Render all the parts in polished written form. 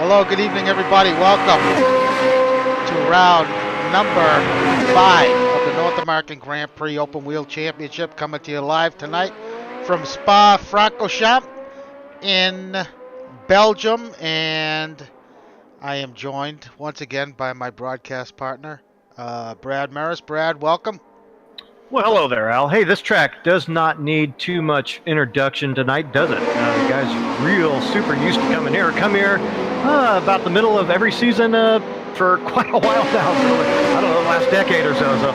Hello, good evening, everybody. Welcome to round number 5 of the North American Grand Prix Open Wheel Championship, coming to you live tonight from Spa-Francorchamps in Belgium, and I am joined once again by my broadcast partner, Brad Maris. Brad, welcome. Well, hello there, Al. Hey, this track does not need too much introduction tonight, does it? The guys are real super used to coming here. Come here about the middle of every season for quite a while now. I don't know, the last decade or so. So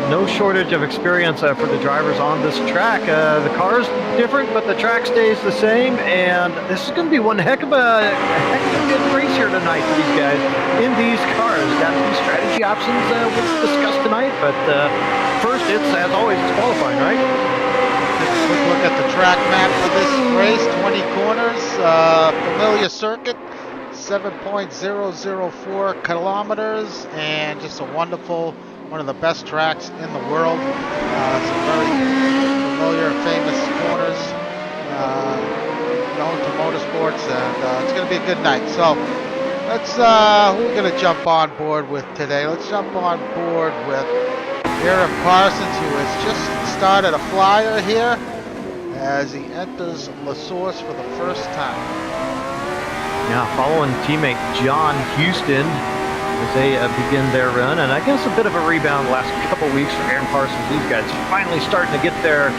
no shortage of experience for the drivers on this track. The car's different, but the track stays the same. And this is going to be one heck of a good race here tonight for these guys in these cars. Got some strategy options we'll discuss tonight, but first, it's, as always, it's qualifying, right? Let's quick look at the track map for this race. 20 corners, familiar circuit, 7.004 kilometers, and just a wonderful, one of the best tracks in the world. Some very familiar and famous corners known to motorsports, and it's going to be a good night. So let's, who are we going to jump on board with today? Let's jump on board with Aaron Parsons, who has just started a flyer here as he enters La Source for the first time. Yeah, following teammate John Houston as they begin their run, and I guess a bit of a rebound the last couple weeks for Aaron Parsons. These guys finally starting to get their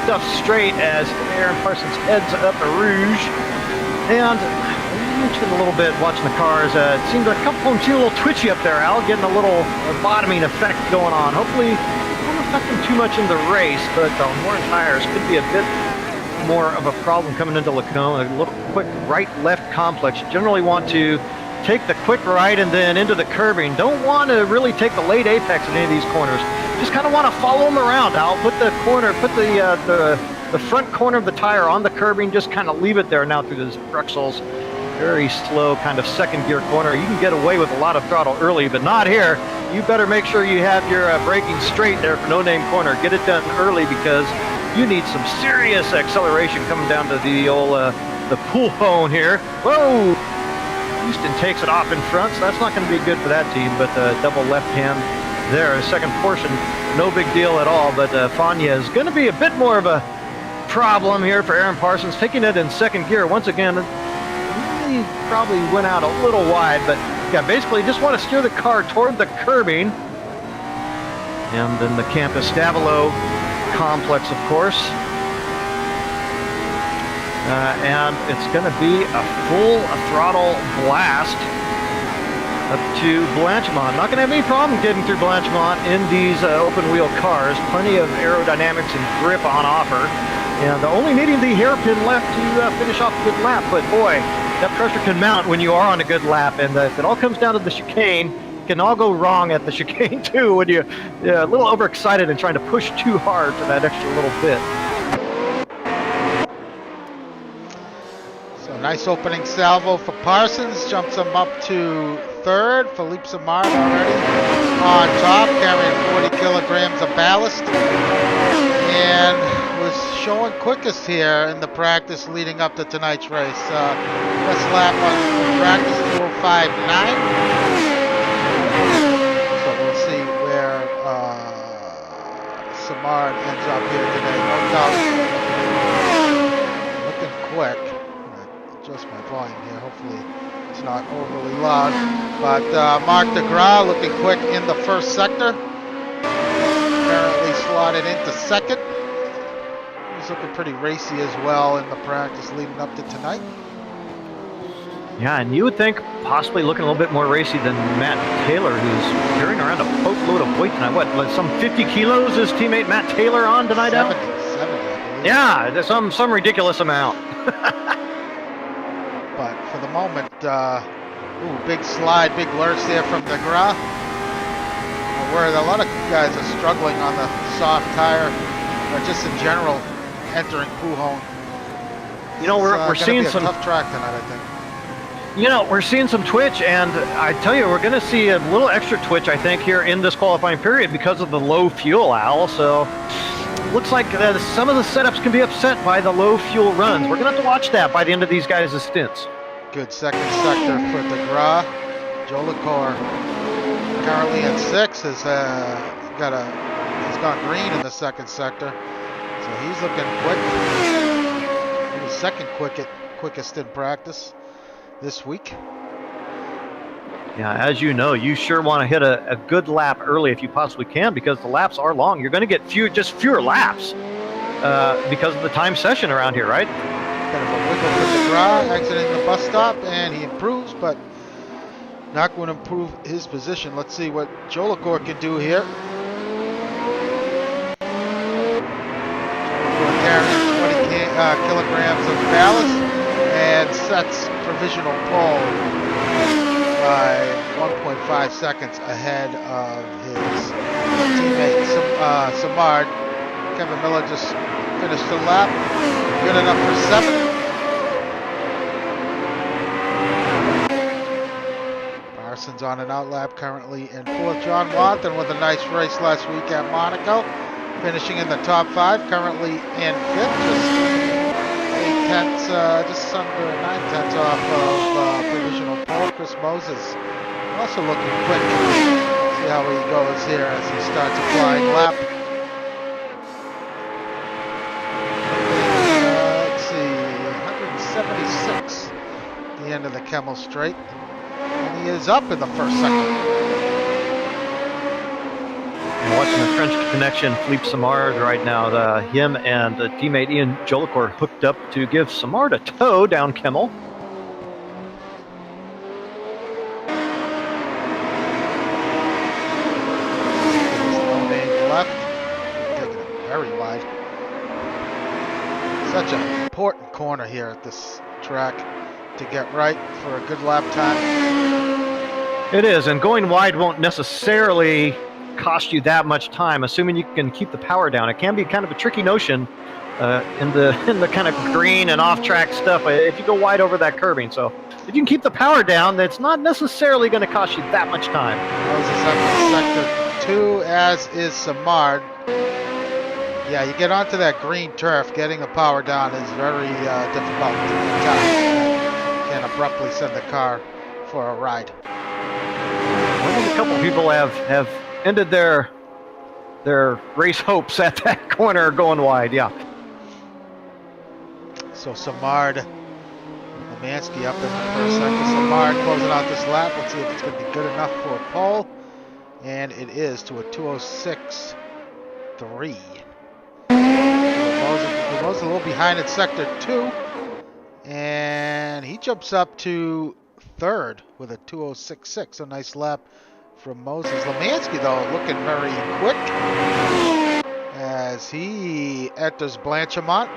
stuff straight as Aaron Parsons heads up a Rouge. And I mentioned a little bit watching the cars. It seems like a couple of them feel a little twitchy up there, Al, getting a little bottoming effect going on. Hopefully not affecting too much in the race, but the worn tires could be a bit more of a problem coming into Lacombe. A little quick right-left complex. You generally want to take the quick right and then into the curbing. Don't want to really take the late apex in any of these corners. Just kind of want to follow them around, Al. Put the corner, put the front corner of the tire on the curbing, just kind of leave it there now through this Bruxelles. Very slow kind of second gear corner. You can get away with a lot of throttle early, but not here. You better make sure you have your braking straight there for no-name corner. Get it done early because you need some serious acceleration coming down to the old the pool phone here. Whoa! Houston takes it off in front, so that's not going to be good for that team, but double left hand there. Second portion, no big deal at all, but Fania is going to be a bit more of a problem here for Aaron Parsons, taking it in second gear. Once again, really probably went out a little wide, but yeah, basically just want to steer the car toward the curbing. And then the Campus Stavolo complex, of course. And it's going to be a full throttle blast up to Blanchimont. Not going to have any problem getting through Blanchimont in these open wheel cars. Plenty of aerodynamics and grip on offer. And only needing the hairpin left to finish off a good lap. But boy, that pressure can mount when you are on a good lap. And if it all comes down to the chicane, it can all go wrong at the chicane too when you're a little overexcited and trying to push too hard for that extra little bit. Nice opening salvo for Parsons. Jumps him up to third. Philippe Samard already on top, carrying 40 kilograms of ballast. And was showing quickest here in the practice leading up to tonight's race. Best lap on practice, 2:05.9. So we'll see where Samard ends up here today. No doubt. Looking quick. Adjust my volume here. Hopefully it's not overly loud. But Marc DeGras looking quick in the first sector. Apparently slotted into second. He's looking pretty racy as well in the practice leading up to tonight. Yeah, and you would think possibly looking a little bit more racy than Matt Taylor, who's carrying around a boatload of weight tonight. What, like some 50 kilos is teammate Matt Taylor on tonight? 70, I believe. Yeah, there's some ridiculous amount. But for the moment, big slide, big lurch there from DeGras. Where a lot of guys are struggling on the soft tire, or just in general, entering Pujon. You know, we're seeing some tough track tonight, I think. You know, we're seeing some twitch, and I tell you, we're going to see a little extra twitch, I think, here in this qualifying period because of the low fuel, Al. So, looks like some of the setups can be upset by the low fuel runs. We're going to have to watch that by the end of these guys' stints. Good second sector for DeGras. Jolicoeur currently at 6 he's gone green in the second sector, so he's looking quick. He was second quickest in practice this week. Yeah, as you know, you sure want to hit a good lap early if you possibly can, because the laps are long. You're going to get fewer laps because of the time session around here, right? Kind of a wiggle for DeGras, exiting the bus stop, and he improves, but not going to improve his position. Let's see what Jolicoeur can do here. Jolicoeur carrying 20 kilograms of ballast and sets provisional pole by 1.5 seconds ahead of his teammate Samard. Kevin Miller just finished the lap. Good enough for 7th. Parsons on an outlap currently in 4th. John Wathan with a nice race last week at Monaco, finishing in the top 5, currently in 5th, just under 9 tenths off of provisional pole. Chris Moses also looking quick. See how he goes here as he starts a flying lap. Let's see, 176 at the end of the Kemmel Straight. And he is up in the first sector. And watching the French Connection, Philippe Samard right now. Him and teammate Ian Jolicoeur hooked up to give Samard a tow down Kemmel. Left, taking it very wide. Such an important corner here at this track to get right for a good lap time. It is, and going wide won't necessarily cost you that much time, assuming you can keep the power down. It can be kind of a tricky notion in the kind of green and off-track stuff if you go wide over that curbing. So if you can keep the power down, that's not necessarily going to cost you that much time. Moses up in sector 2, as is Samard. Yeah, you get onto that green turf, getting the power down is very difficult to time. Can abruptly send the car for a ride. I think a couple people have ended their race hopes at that corner going wide, yeah. So Samard, Lemansky up in the first sector. Samard closing out this lap. Let's see if it's going to be good enough for a pole. And it is to a 2:06.3. Moses a little behind in sector 2. And he jumps up to 3rd with a 2:06.6. A nice lap from Moses. Lemansky, though, looking very quick as he enters Blanchimont.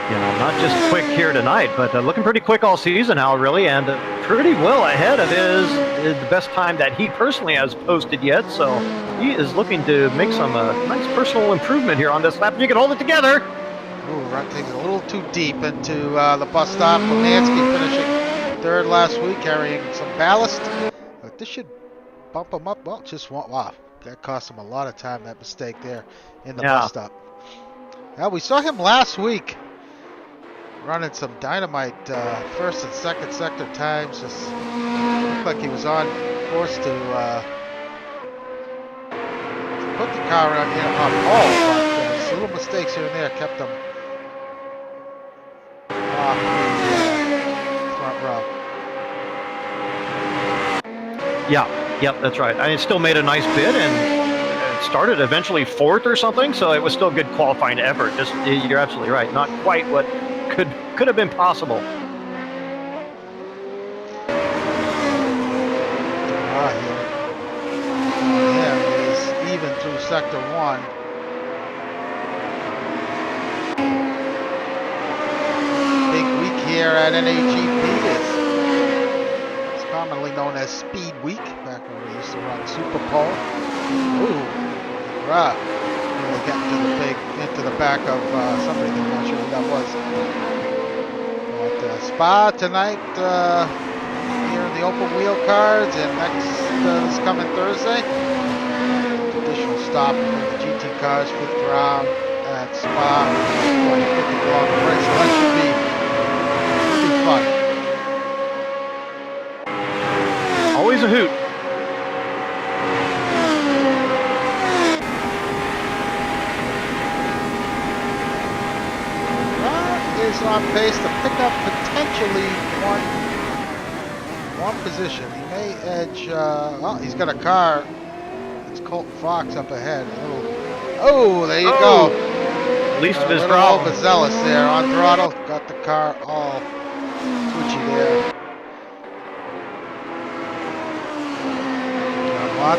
Yeah, not just quick here tonight, but looking pretty quick all season now, really, and pretty well ahead of the best time that he personally has posted yet. So he is looking to make some nice personal improvement here on this lap. You can hold it together. Ooh, right, takes it a little too deep into the bus stop. Lemansky finishing third last week, carrying some ballast. But this should bump him up. Well, just one. Wow, that cost him a lot of time, that mistake there in the bus stop. Now, we saw him last week running some dynamite first and second sector times. Just looked like he was on course to put the car on pole, but just little mistakes here and there kept him off the front row. Yeah, yep, that's right. I mean, it still made a nice bid and started eventually fourth or something, so it was still a good qualifying effort. Just, you're absolutely right. Not quite what could have been possible. Even through sector 1. Big week here at NAGP is commonly known as Speed Week, back when we used to run Super Pole. Ooh, right. Really getting into the back of somebody. I'm not sure who that was. But Spa tonight here in the open wheel cars, and next this coming Thursday. Stop in the GT cars, 5th round at Spa, 50 kilometer race, so that should be fun. Always a hoot. Is on pace to pick up potentially one position. He may edge, well, he's got a car. Colton Fox up ahead. Oh, there you go. Least of his problem. A little overzealous there on throttle. Got the car all twitchy there.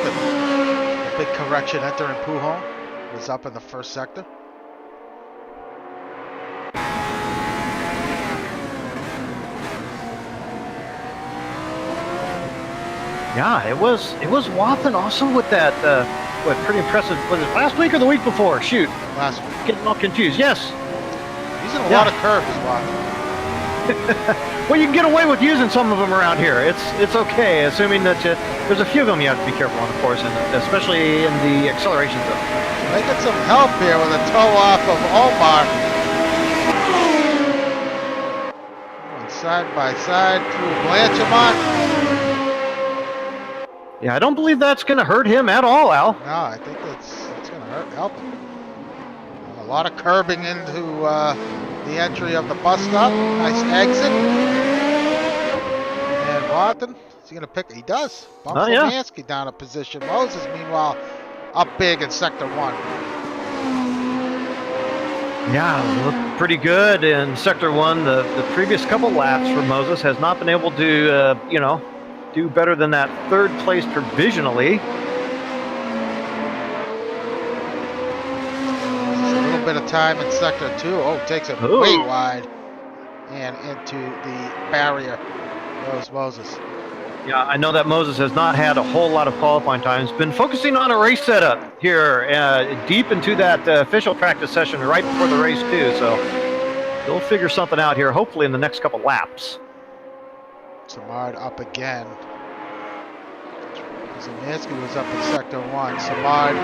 The big correction entering Pujon was up in the first sector. Yeah, it was Wathan also with that, pretty impressive, was it last week or the week before? Shoot. Last week. Getting all confused, yes. Using a lot of curves, Wathan. Well, you can get away with using some of them around here. It's okay, assuming that there's a few of them you have to be careful on, of course, and especially in the acceleration zone. They get some help here with a toe off of Omar. Going side by side through Blanchimont. Yeah, I don't believe that's going to hurt him at all, Al. No, I think it's going to help him. A lot of curbing into the entry of the bus stop. Nice exit. And Wathan, is he going to pick? He does. Bumps Lemansky down a position. Moses, meanwhile, up big in sector 1. Yeah, looked pretty good in sector 1. The previous couple laps for Moses has not been able to, do better than that third place provisionally. A little bit of time in sector 2. Oh, takes it way wide and into the barrier. Goes Moses. Yeah, I know that Moses has not had a whole lot of qualifying times. Been focusing on a race setup here, deep into that official practice session right before the race too. So they'll figure something out here, hopefully in the next couple laps. Samard up again. Zemansky was up in sector 1. Samard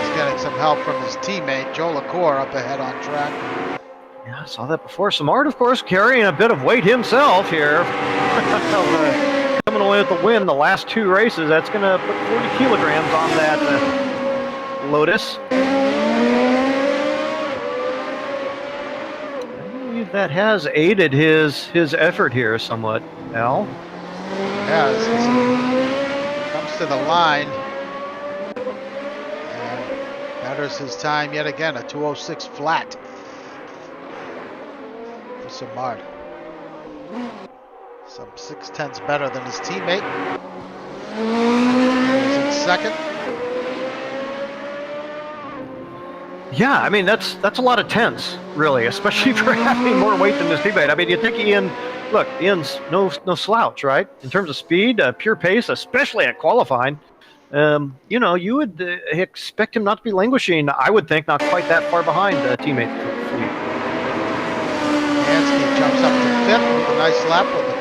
is getting some help from his teammate, Joe LaCour, up ahead on track. Yeah, I saw that before. Samard, of course, carrying a bit of weight himself here. Coming away with the win the last 2 races. That's going to put 40 kilograms on that Lotus. That has aided his effort here somewhat, Al. Yeah, as he comes to the line and betters his time yet again, a 2:06 flat for Samard. Some 6/10 better than his teammate. He's in second. Yeah, I mean, that's a lot of tenths, really, especially for having more weight than his teammate. I mean, you think Ian's no slouch, right? In terms of speed, pure pace, especially at qualifying. you know, you would expect him not to be languishing. I would think not quite that far behind teammate Fleet. Lemansky jumps up to 5th with a nice lap with a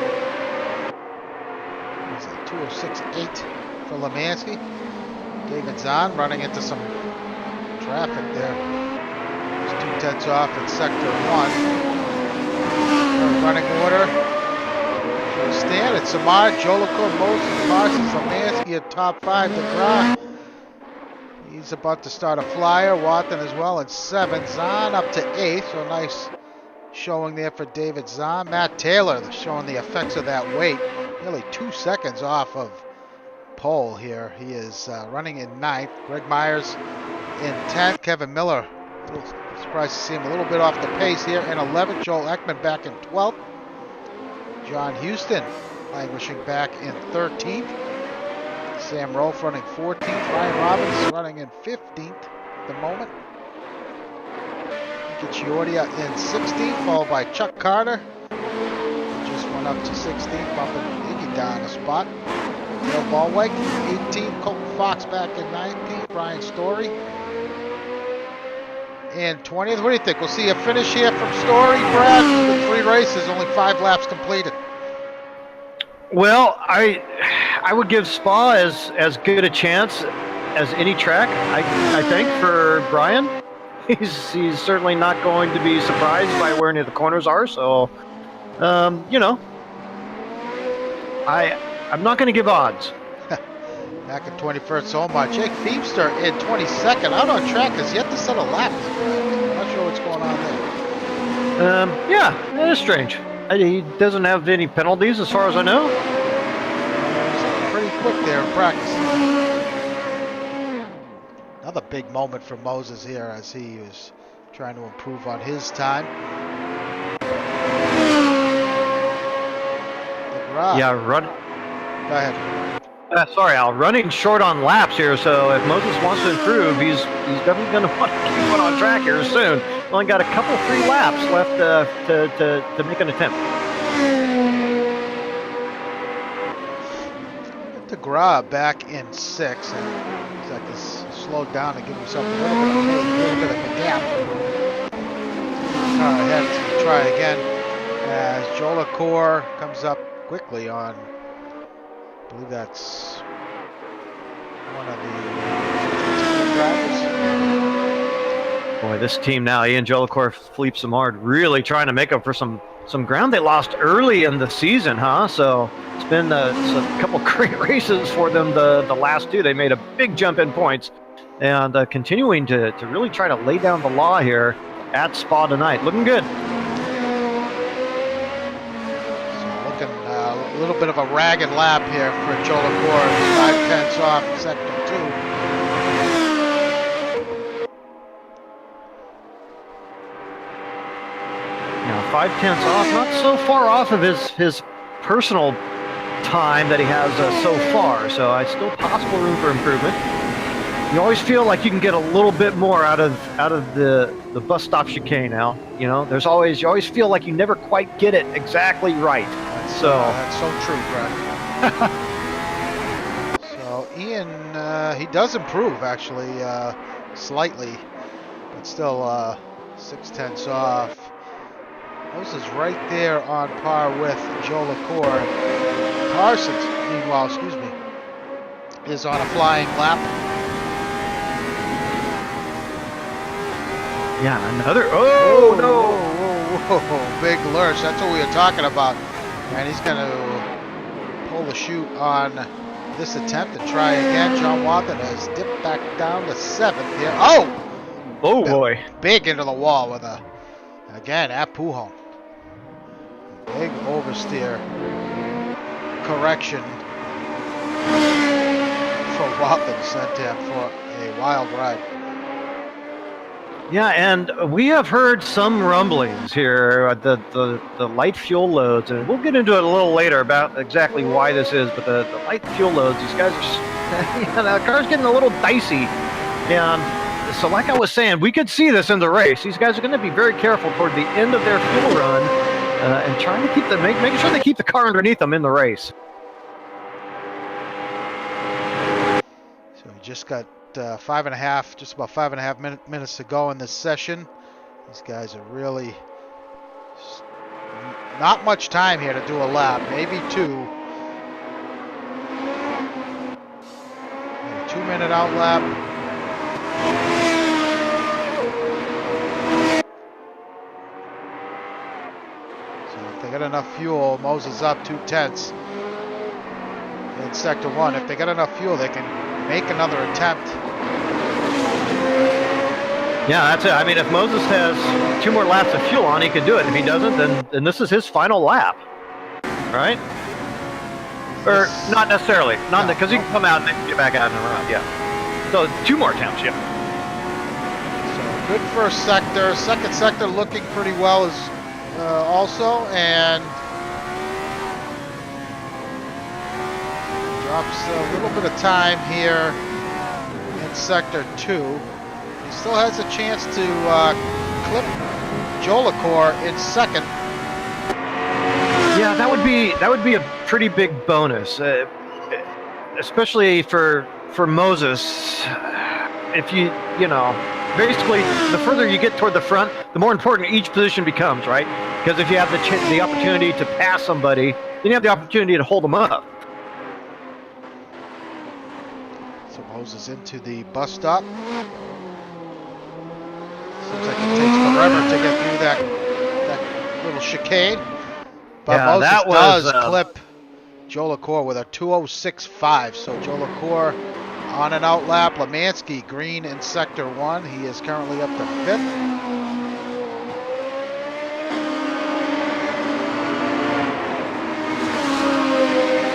2:06.8 for Lemansky. David Zahn running into some traffic there. He's 2/10 off in sector 1. Running order. Stan at Samard, Jolicoeur, Moses, Parsons, Lemansky at top 5. DeGraw. He's about to start a flyer. Watson as well at 7th. Zahn up to 8th. So nice showing there for David Zahn. Matt Taylor showing the effects of that weight. Nearly 2 seconds off of pole here. He is running in 9th. Greg Myers in 10th. Kevin Miller, a little surprised to see him a little bit off the pace here in 11th. Joel Ekman back in 12th. John Houston languishing back in 13th. Sam Rolfe running 14th. Ryan Robbins running in 15th at the moment. Giordia in 16th, followed by Chuck Carter. He just went up to 16th, bumping Iggy down a spot. Dale Ballweg, 18th. Colton Fox back in 19th. Brian Story in 20th. What do you think? We'll see a finish here from Story, Brad. With 3 races, only 5 laps completed. Well, I would give Spa as good a chance as any track, I think, for Brian. He's certainly not going to be surprised by where any of the corners are. So, you know, I'm not going to give odds. Back in 21st, so much. Jake Feebster in 22nd, out on track, has yet to set a lap. I'm not sure what's going on there. Yeah, that is strange. He doesn't have any penalties as far as I know. He's pretty quick there in practice. Another big moment for Moses here as he is trying to improve on his time. Yeah, run. Go ahead. Sorry, Al. Running short on laps here, so if Moses wants to improve, he's definitely going to want to keep one on track here soon. Only got a couple 3 laps left to make an attempt. DeGraw back in 6th, and he's like this slowed down to give himself a little bit of a gap. Ahead to try again as Jolicoeur comes up quickly on, I believe that's one of the drivers. Boy, this team now, Ian Jolicoeur, Philippe Samard, really trying to make up for some ground they lost early in the season, huh? So it's been a couple great races for them the last 2. They made a big jump in points and continuing to really try to lay down the law here at Spa tonight. Looking good. A little bit of a ragged lap here for Jolicoeur. 5/10 off sector 2. Now 5/10 off, not so far off of his personal time that he has so far. So I still possible room for improvement. You always feel like you can get a little bit more out of the bus stop chicane now. You know, you always feel like you never quite get it exactly right. That's so true, Brad. So Ian, he does improve actually, slightly, but still 6/10 off. Moses right there on par with Jolicoeur. Parsons, meanwhile, is on a flying lap. Yeah, another. Oh no! Whoa, big lurch. That's what we were talking about. And he's going to pull the chute on this attempt and try again. John Watson has dipped back down to 7th here. Oh! Oh boy! Big into the wall with again at Pujon. Big oversteer correction for Watson, sent him for a wild ride. Yeah, and we have heard some rumblings here, the light fuel loads, and we'll get into it a little later about exactly why this is, but the light fuel loads, these guys are, the car's getting a little dicey, and so like I was saying, we could see this in the race. These guys are going to be very careful toward the end of their fuel run, and trying to keep making sure they keep the car underneath them in the race. just got just about 5.5 minutes to go in this session. These guys are really not much time here to do a lap, maybe 2. A 2-minute out lap. So if they got enough fuel, Moses up 2/10 in sector 1. If they got enough fuel, they can make another attempt. Yeah, that's it. I mean, if Moses has 2 more laps of fuel on, he could do it. If he doesn't, then this is his final lap, right? Or not necessarily, not because he can come out and then get back out and around. Yeah. So 2 more attempts, yeah. So good first sector. Second sector looking pretty well as also, and drops a little bit of time here in sector 2. He still has a chance to clip Jolicoeur in second. Yeah, that would be a pretty big bonus, especially for Moses. If you know, basically, the further you get toward the front, the more important each position becomes, right? Because if you have the opportunity to pass somebody, then you have the opportunity to hold them up. So Moses into the bus stop. Seems like it takes forever to get through that little chicane. But yeah, Moses does clip Jolicoeur with a 2:06.5. So Jolicoeur on an out lap. Lemansky green in sector 1. He is currently up to 5th.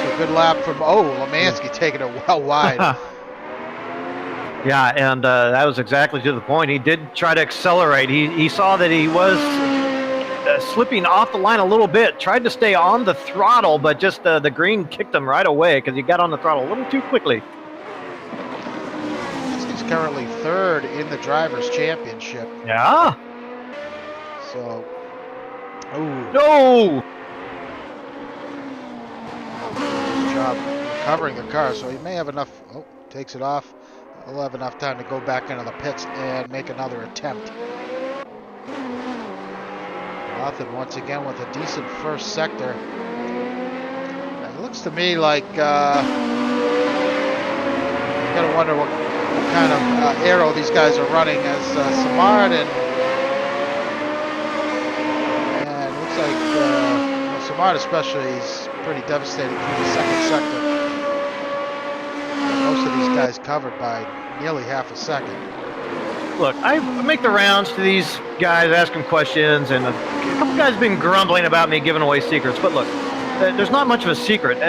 So good lap from Lemansky taking it well wide. Yeah, and that was exactly to the point. He did try to accelerate. He saw that he was slipping off the line a little bit, tried to stay on the throttle, but just the green kicked him right away because he got on the throttle a little too quickly. He's currently 3rd in the Drivers' Championship. Yeah? So, No! Good job recovering the car, so he may have enough. Takes it off. He'll have enough time to go back into the pits and make another attempt. Wathen once again with a decent first sector. It looks to me like you gotta wonder what kind of aero these guys are running, as Simard and it looks like Simard especially is pretty devastated through the second sector. Most of these guys covered by nearly half a second. Look, I make the rounds to these guys, ask them questions, and a couple guys have been grumbling about me giving away secrets. But look, there's not much of a secret.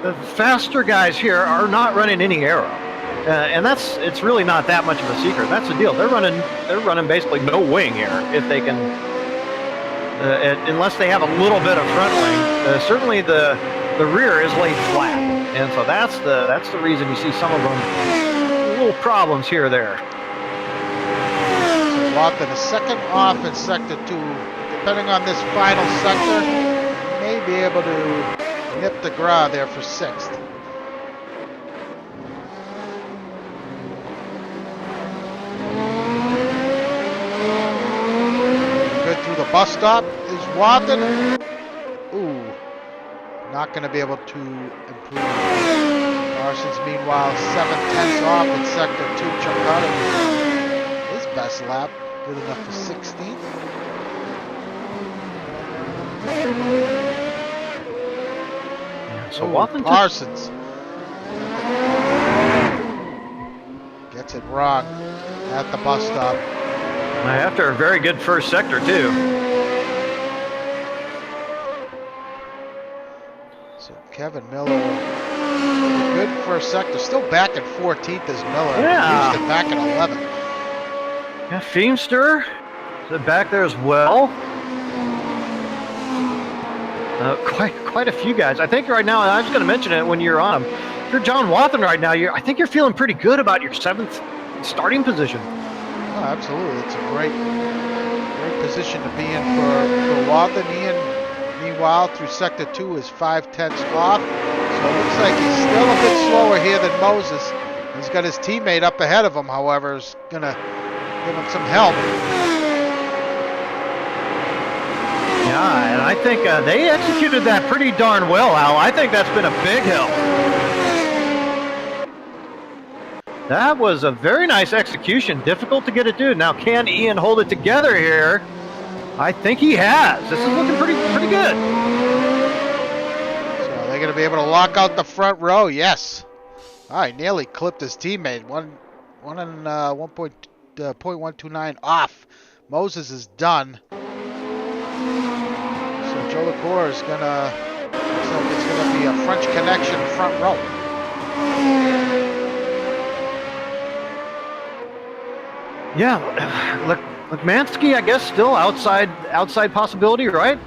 The faster guys here are not running any aero, and it's really not that much of a secret. That's the deal. They're running basically no wing here if they can, unless they have a little bit of front wing. Certainly the rear is laid flat, and so that's the reason you see some of them little problems here or there. Wathen a second off in sector 2. Depending on this final sector, may be able to nip the Gras there for 6th. Good through the bus stop is Wathen. Not going to be able to improve. Parsons, meanwhile, 7/10 off in sector 2. Chuck Carter, his best lap. Good enough for 16th. Yeah, so Wathen Parsons gets it wrong at the bus stop. After a very good first sector too. So Kevin Miller, good first sector. Still back at 14th as Miller. Yeah. Houston back at 11th. Yeah, Feimster is back there as well. Quite a few guys. I think right now, and I was going to mention it when you're on them. If you're John Wathen right now, I think you're feeling pretty good about your 7th starting position. Oh, absolutely. It's a great position to be in for Wathen. Ian, meanwhile, through sector 2 is 5/10 off. So it looks like he's still a bit slower here than Moses. He's got his teammate up ahead of him, however, is going to give him some help. Yeah, and I think they executed that pretty darn well, Al. I think that's been a big help. That was a very nice execution. Difficult to get it done. Now, can Ian hold it together here? I think he has. This is looking pretty good. So they're going to be able to lock out the front row. Yes. All right, nearly clipped his teammate. 1.129 off. Moses is done. So Joe LaCour is going to, looks like it's going to be a French connection front row. Yeah, look, Mansky, I guess, still outside possibility, right?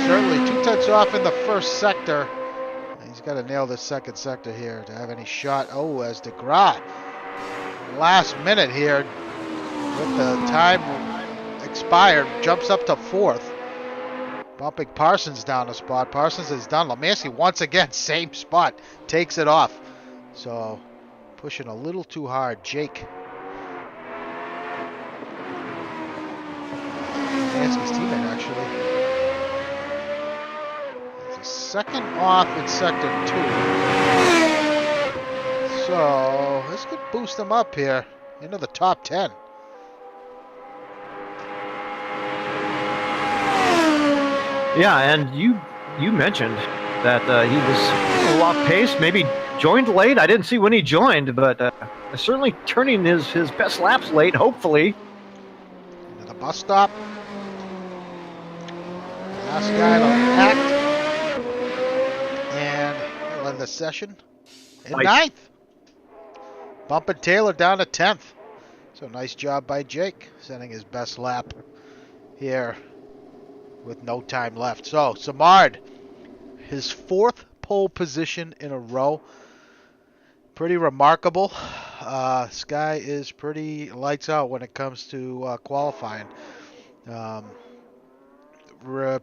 Certainly, 2 tenths off in the first sector. He's got to nail this second sector here to have any shot. Oh, as DeGraw, last minute here, with the time expired, jumps up to 4th. Bumping Parsons down a spot. Parsons is done. Lemansky once again, same spot, takes it off. So, pushing a little too hard. Jake. Lemansky's teammate, actually. It's a second off in sector 2. So, this could boost him up here into the top 10. Yeah, and you mentioned that he was a little off pace, maybe joined late. I didn't see when he joined, but certainly turning his best laps late, hopefully. Into the bus stop. Last guy to act. And he'll end the session in 9th. Bumping Taylor down to 10th. So nice job by Jake, setting his best lap here with no time left. So Simard, his 4th pole position in a row. Pretty remarkable. This guy is pretty lights out when it comes to qualifying.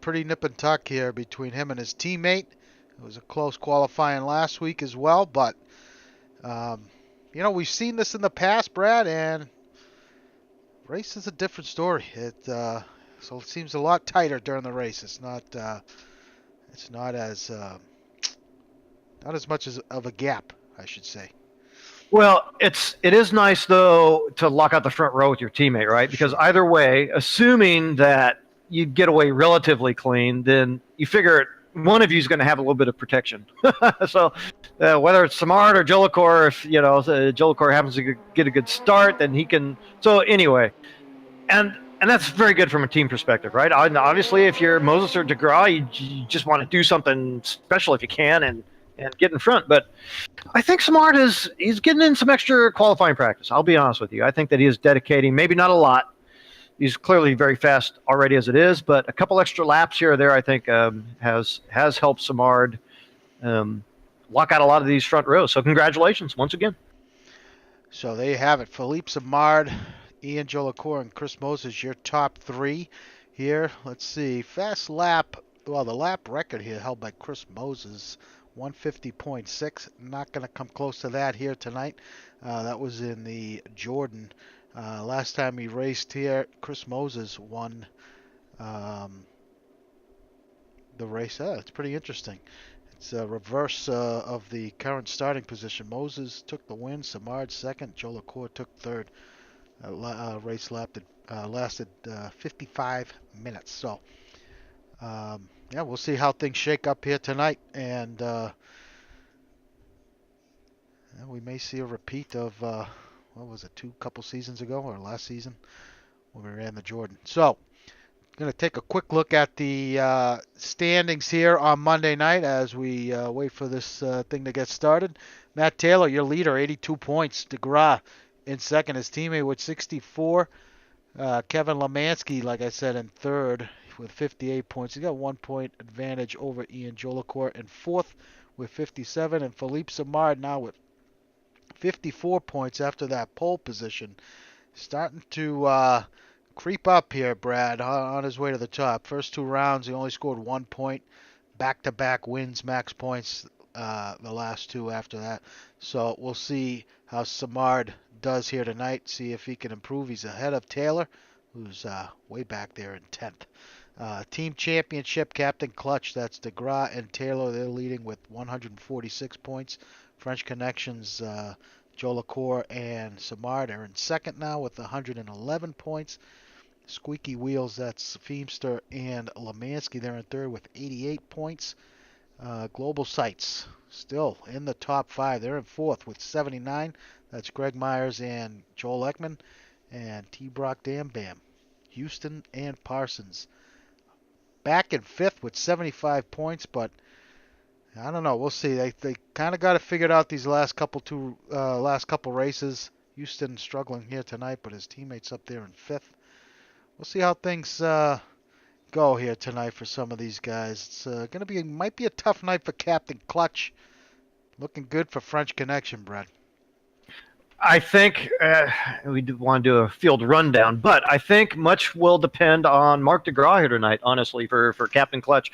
Pretty nip and tuck here between him and his teammate. It was a close qualifying last week as well, but you know, we've seen this in the past, Brad, and race is a different story. So it seems a lot tighter during the race. It's not as much of a gap, I should say. Well, it is nice though to lock out the front row with your teammate, right? Because either way, assuming that you get away relatively clean, then you figure one of you is going to have a little bit of protection. So whether it's Simard or Joe LaCour, if Joe LaCour happens to get a good start, then he can. So anyway, and that's very good from a team perspective, right? Obviously, if you're Moses or DeGraw, you just want to do something special if you can and get in front. But I think Simard he's getting in some extra qualifying practice. I'll be honest with you. I think that he is dedicating, maybe not a lot. He's clearly very fast already as it is, but a couple extra laps here or there, I think, has helped Simard lock out a lot of these front rows. So congratulations once again. So there you have it. Philippe Simard, Ian Joe LaCour, and Chris Moses, your top 3 here. Let's see. Fast lap. Well, the lap record here held by Chris Moses, 150.6. Not going to come close to that here tonight. That was in the Jordan. Last time he raced here, Chris Moses won the race. It's pretty interesting. It's a reverse of the current starting position. Moses took the win, Simard second, Joe LaCour took third. Race lasted 55 minutes. So, yeah, we'll see how things shake up here tonight. And we may see a repeat of, what was it, couple seasons ago or last season when we ran the Jordan. So, going to take a quick look at the standings here on Monday night as we wait for this thing to get started. Matt Taylor, your leader, 82 points. DeGraw in second, his teammate with 64. Kevin Lemansky, like I said, in third with 58 points. He got 1 point advantage over Ian Joe LaCour in fourth with 57. And Philippe Simard now with 54 points after that pole position. Starting to creep up here, Brad, on his way to the top. First 2 rounds, he only scored 1 point. Back-to-back wins, max points. the last two after that. So we'll see how Samard does here tonight, see if he can improve. He's ahead of Taylor, who's way back there in 10th. Team championship, Captain Clutch, that's DeGras and Taylor. They're leading with 146 points. French Connections, Joe Lacour and Samard are in second now with 111 points. Squeaky Wheels, that's Feemster and Lemansky. They're in third with 88 points. Global Sights, still in the top 5. They're in fourth with 79. That's Greg Myers and Joel Ekman. And T-Brock Dam Bam, Houston and Parsons. Back in fifth with 75 points, but I don't know. We'll see. They kind of got it figured out these last couple races. Houston struggling here tonight, but his teammates up there in fifth. We'll see how things go here tonight for some of these guys. It's might be a tough night for Captain Clutch. Looking good for French Connection, Brad. I think we do want to do a field rundown, but I think much will depend on Mark DeGras here tonight, honestly, for Captain Clutch.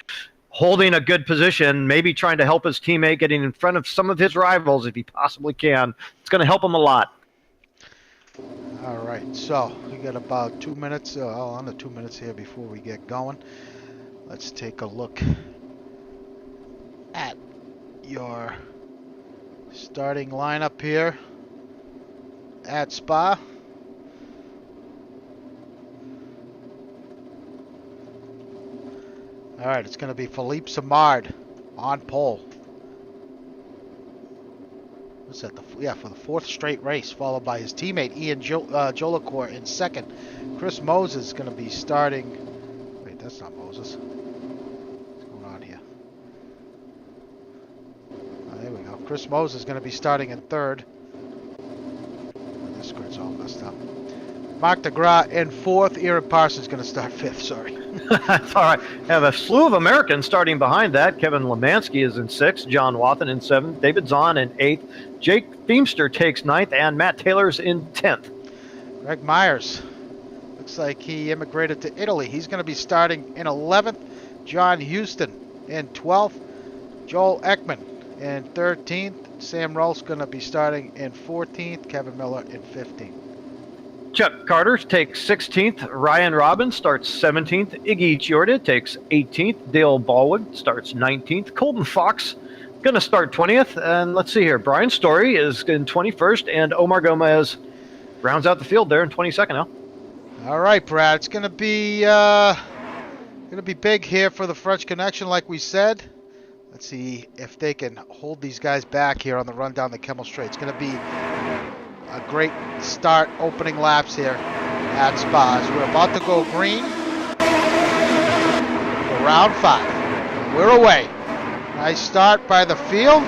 Holding a good position, maybe trying to help his teammate, getting in front of some of his rivals if he possibly can. It's going to help him a lot. All right, so we got about 2 minutes, under 2 minutes here before we get going. Let's take a look at your starting lineup here at Spa. All right, it's going to be Philippe Samard on pole. What's that? For the fourth straight race, followed by his teammate Ian Jolicoeur in second. Chris Moses is going to be starting. Wait, that's not Moses. What's going on here? Oh, there we go. Chris Moses is going to be starting in third. This grid's all messed up. Mark DeGras in fourth. Aaron Parsons is going to start fifth. Sorry. That's all right. Have a slew of Americans starting behind that. Kevin Lemansky is in sixth. John Wathen in seventh. David Zahn in eighth. Jake Feemster takes ninth, and Matt Taylor's in 10th. Greg Myers. Looks like he immigrated to Italy. He's going to be starting in 11th. John Houston in 12th. Joel Ekman in 13th. Sam Rolf's going to be starting in 14th. Kevin Miller in 15th. Chuck Carter takes 16th. Ryan Robbins starts 17th. Iggy Chiorda takes 18th. Dale Ballwood starts 19th. Colton Fox going to start 20th. And let's see here. Brian Story is in 21st. And Omar Gomez rounds out the field there in 22nd now. All right, Brad. It's going to be big here for the French Connection, like we said. Let's see if they can hold these guys back here on the run down the Kemmel Straight. It's going to be a great start, opening laps here at Spa. As we're about to go green for round 5. We're away. Nice start by the field.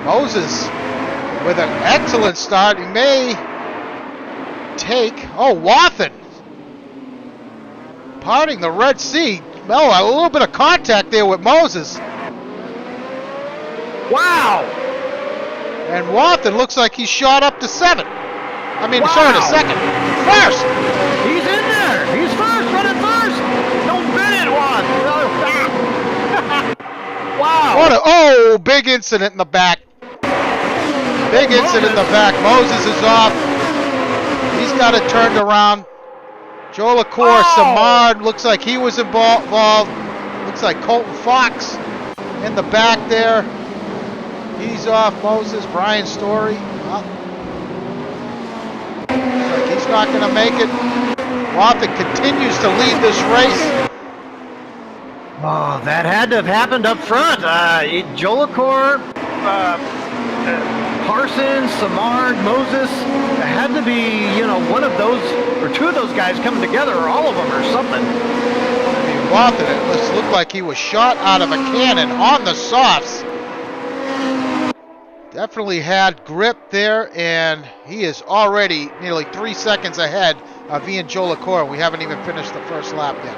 Moses with an excellent start. He may take, Wathen parting the Red Sea. A little bit of contact there with Moses. Wow! And Wathen looks like he shot up to 7. To second. First! He's in there! He's first! Running first! Don't bid it, Juan! Wow! Big incident in the back. Moses is off. He's got it turned around. Joe Lacour, Samard, looks like he was involved. Looks like Colton Fox in the back there. He's off. Moses, Brian Story. He's not going to make it. Wathen continues to lead this race. Oh, that had to have happened up front. Jolicoeur, Parsons, Samard, Moses. It had to be, one of those, or two of those guys coming together, or all of them, or something. Wathen, it looked like he was shot out of a cannon on the softs. Definitely had grip there, and he is already nearly 3 seconds ahead of Ian Jolicoeur. We haven't even finished the first lap yet.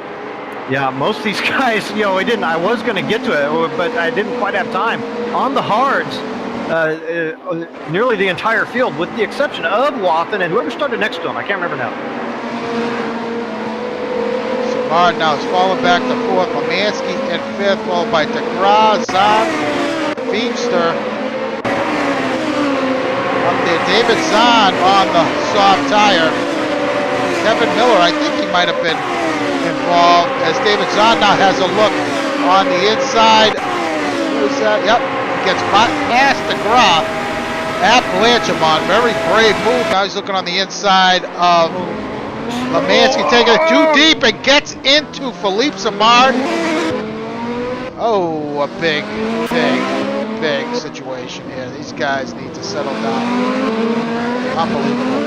Yeah, most of these guys, I was going to get to it, but I didn't quite have time. On the hards, nearly the entire field, with the exception of Wathen and whoever started next to him. I can't remember now. Samard now is falling back to 4th. Lemansky in 5th, followed by DeGras, Zahn, Feemster, David Zahn on the soft tire. Kevin Miller, I think he might have been involved, as David Zahn now has a look on the inside. Who is that? Yep, gets past DeGraw at Blanchimont. Very brave move. Now he's looking on the inside of Lemansky, taking it too deep and gets into Philippe Samard. Oh, a big situation here. These guys need to settle down. Unbelievable.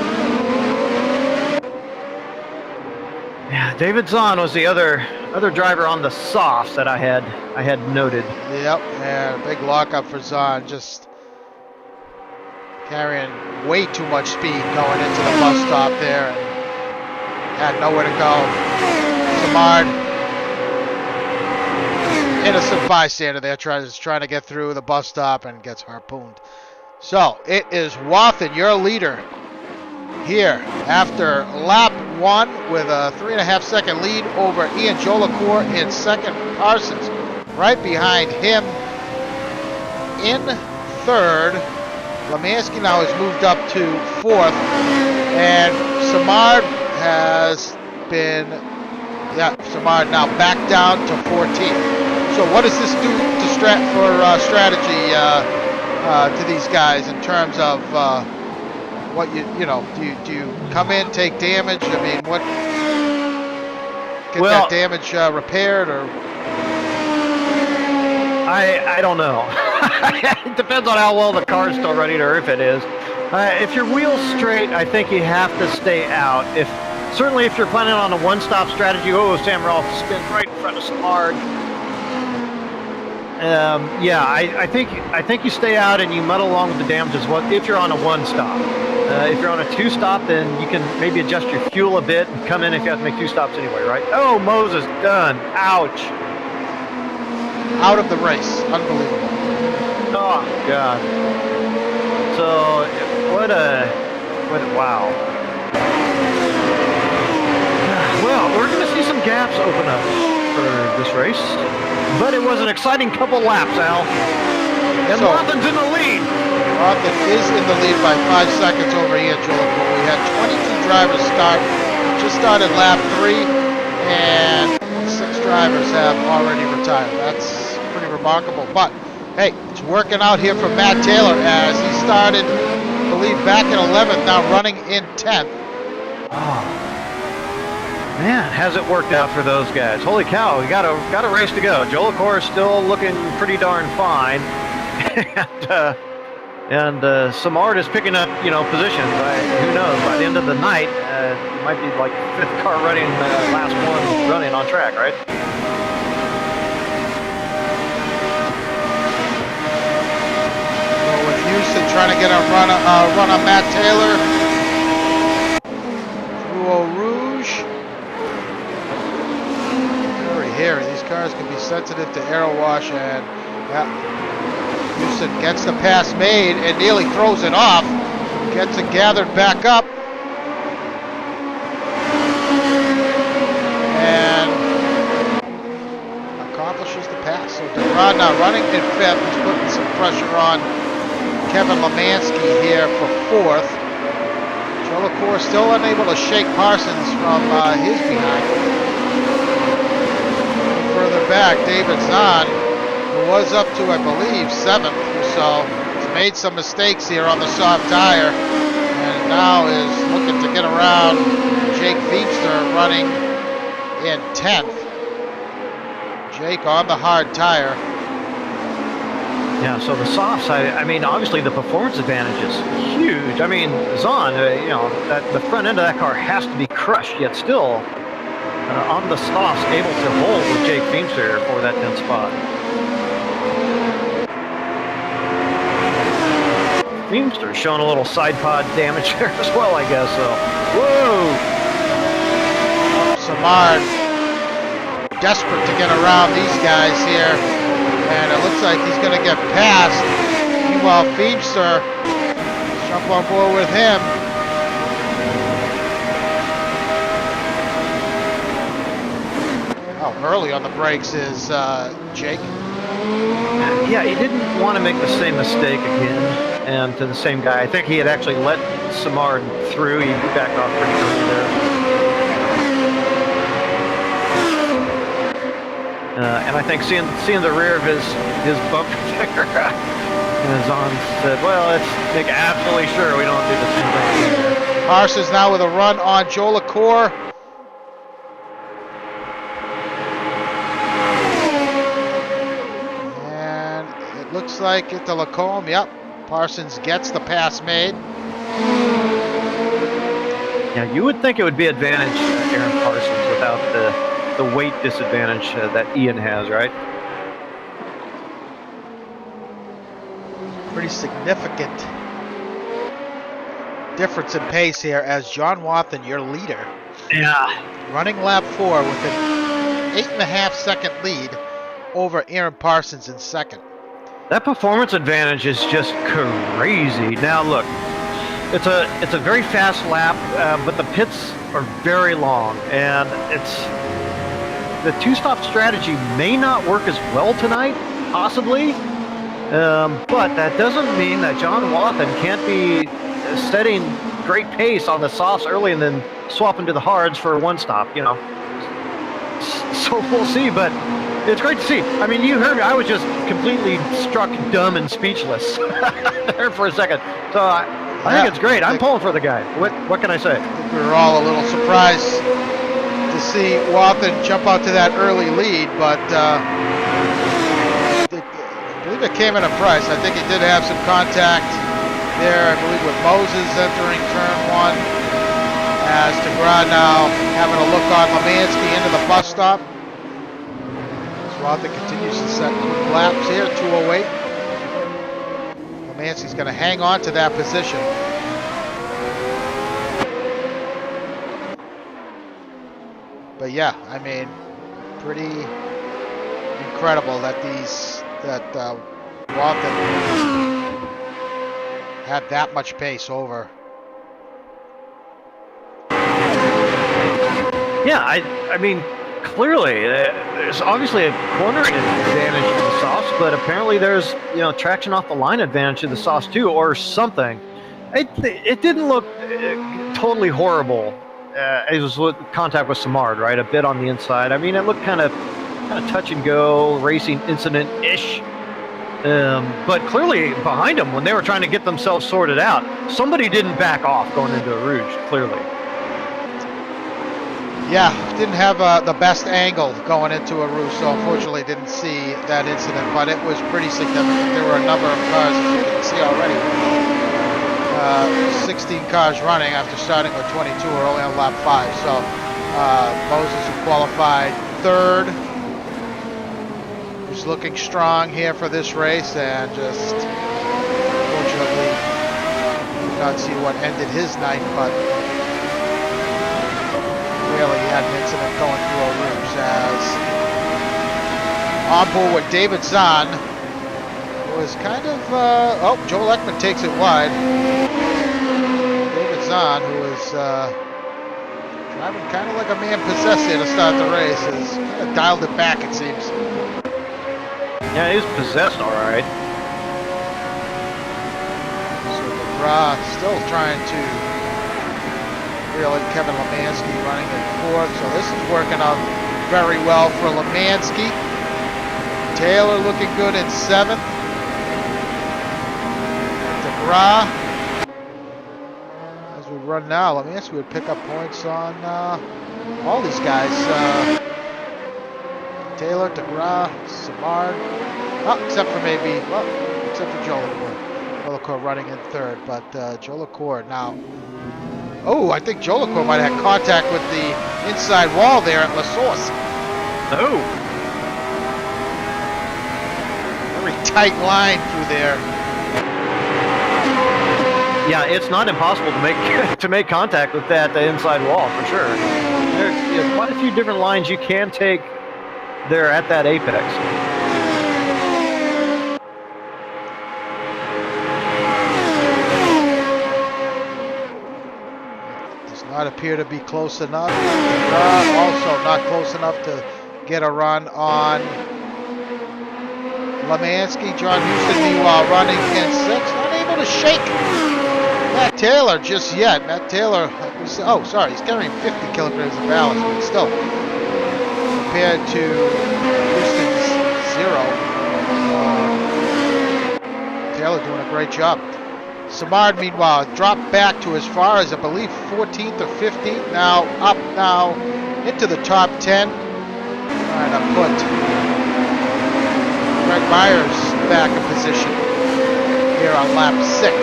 Yeah, David Zahn was the other driver on the softs that I had noted. Yep, and big lockup for Zahn, just carrying way too much speed going into the bus stop there. Had nowhere to go. Samard, innocent bystander there, trying to get through the bus stop and gets harpooned. So it is Wathen, your leader, here after lap 1 with a 3.5 second lead over Ian Jolicoeur in second. Parsons right behind him in third. Lemansky now has moved up to fourth, and Samard has been, Samard now back down to 14th. So what does this do to strategy to these guys in terms of what do you come in, take damage? I mean, what get that damage repaired, or I don't know. It depends on how well the car's still running, or if it is. If your wheel's straight, I think you have to stay out. Certainly if you're planning on a one-stop strategy, Sam Rolfe spins right in front of Samard. I think you stay out and you muddle along with the damage as well if you're on a one-stop. If you're on a two-stop, then you can maybe adjust your fuel a bit and come in if you have to make two stops anyway, right? Oh, Moses, done. Ouch. Out of the race. Unbelievable. Oh, God. So, wow. Well, we're going to see some gaps open up for this race, but it was an exciting couple laps, Al. And Wathen's in the lead. Wathen is in the lead by 5 seconds over Ian Jolicoeur. We had 22 drivers start. Just started lap 3, and 6 drivers have already retired. That's pretty remarkable. But hey, it's working out here for Matt Taylor, as he started, I believe, back in 11th, now running in 10th. Oh. Man, has it worked out for those guys. Holy cow, we got a race to go. Jolicoeur is still looking pretty darn fine. and Samard is picking up, positions. Who knows? By the end of the night, it might be like 5th car running, last one running on track, right? So with Houston trying to get a run on Matt Taylor through Eau Rouge. Very hairy. These cars can be sensitive to aero wash, and Houston gets the pass made and nearly throws it off. Gets it gathered back up. And accomplishes the pass. So DeGraw now running in 5th. He's putting some pressure on Kevin Lemansky here for 4th. Jolicoeur still unable to shake Parsons from his behind. Further back, David Zahn, who was up to, I believe, 7th or so, has made some mistakes here on the soft tire, and now is looking to get around Jake Feemster running in 10th. Jake on the hard tire. Yeah, so the softs, I mean, obviously the performance advantage is huge. I mean, Zahn, the front end of that car has to be crushed, yet still on the softs able to hold with Jake Feemster for that 10th spot. Feemster showing a little side pod damage there as well, I guess. So, whoa! Samard desperate to get around these guys here, and it looks like he's going to get past. Meanwhile, Feemster jump on board with him. Early on the brakes is Jake. Yeah, he didn't want to make the same mistake again, and to the same guy. I think he had actually let Samard through. He backed off pretty early there. And I think seeing the rear of his bumper there, and Zahn said, well, let's make absolutely sure we don't do the same thing. Parsons now with a run on Joe LaCour. Looks like at the Lacombe, yep. Parsons gets the pass made. Yeah, you would think it would be advantage Aaron Parsons without the weight disadvantage that Ian has, right? Pretty significant difference in pace here as John Wathen, your leader. Yeah. Running lap 4 with an 8.5 second lead over Aaron Parsons in second. That performance advantage is just crazy. Now look, it's a very fast lap, but the pits are very long, and the two-stop strategy may not work as well tonight, possibly. But that doesn't mean that John Wathen can't be setting great pace on the softs early and then swapping to the hards for one stop. You know, so we'll see, but. It's great to see. I mean, you heard me. I was just completely struck dumb and speechless there for a second. So I think it's great. I'm pulling for the guy. What can I say? I think we were all a little surprised to see Wathen jump out to that early lead, but I believe it came at a price. I think he did have some contact there, I believe, with Moses entering turn 1. As DeGraw now having a look on Lemansky into the bus stop. Wathen continues to set quick laps here, 2:08. Lemansky's going to hang on to that position. But yeah, I mean, pretty incredible that Wathen had that much pace over. Yeah, I mean. Clearly, there's obviously a cornering advantage to the softs, but apparently there's traction off the line advantage to the softs too, or something. It didn't look totally horrible. It was with contact with Samard, right? A bit on the inside. I mean, it looked kind of touch and go, racing incident-ish. But clearly behind them, when they were trying to get themselves sorted out, somebody didn't back off going into a Rouge. Clearly. Yeah, didn't have the best angle going into a Rouge, so unfortunately didn't see that incident, but it was pretty significant. There were a number of cars, as you can see already. 16 cars running after starting with 22 early on lap 5. So Moses, who qualified 3rd, was looking strong here for this race, and just unfortunately did not see what ended his night, but really had an incident going through a Rouge as on board with David Zahn was kind of, Joe Lekman takes it wide. David Zahn, who was driving kind of like a man possessed here to start the race, has kind of dialed it back, it seems. Yeah, he's possessed, all right. So DeGraw still trying to Kevin Lemansky running in 4th, so this is working out very well for Lemansky. Taylor looking good in 7th. DeGraw, as we run now, Lemansky would pick up points on all these guys. Taylor, DeGraw, Samard, except for Joe LaCour. Joe LaCour running in 3rd, but Joe LaCour now. Oh, I think Joe LaCour might have had contact with the inside wall there at La Source. Oh. Very tight line through there. Yeah, it's not impossible to make contact with that inside wall for sure. There's quite a few different lines you can take there at that apex. Not appear to be close enough. Also not close enough to get a run on Lemansky, John Houston, meanwhile, running in 6th. Unable to shake Matt Taylor just yet. Matt Taylor, oh, sorry, he's carrying 50 kilograms of ballast, but still, compared to Houston's 0, Taylor doing a great job. Samard, meanwhile, dropped back to as far as, I believe, 14th or 15th. Now, up now into the top 10. Trying to put Greg Myers back in position here on lap 6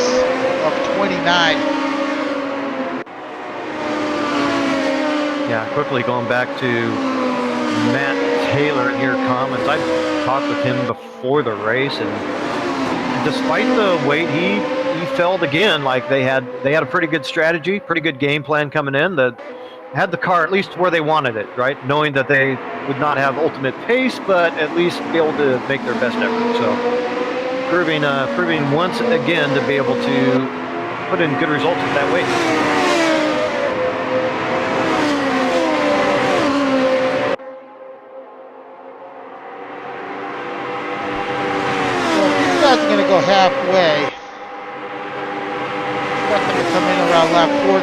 of 29. Yeah, quickly going back to Matt Taylor in your comments. I talked with him before the race, and despite the weight, he failed again. Like they had a pretty good strategy, pretty good game plan coming in. That had the car at least where they wanted it, right? Knowing that they would not have ultimate pace, but at least be able to make their best effort. So proving once again to be able to put in good results at that weight. Going to go halfway. Expect them to come in around lap 14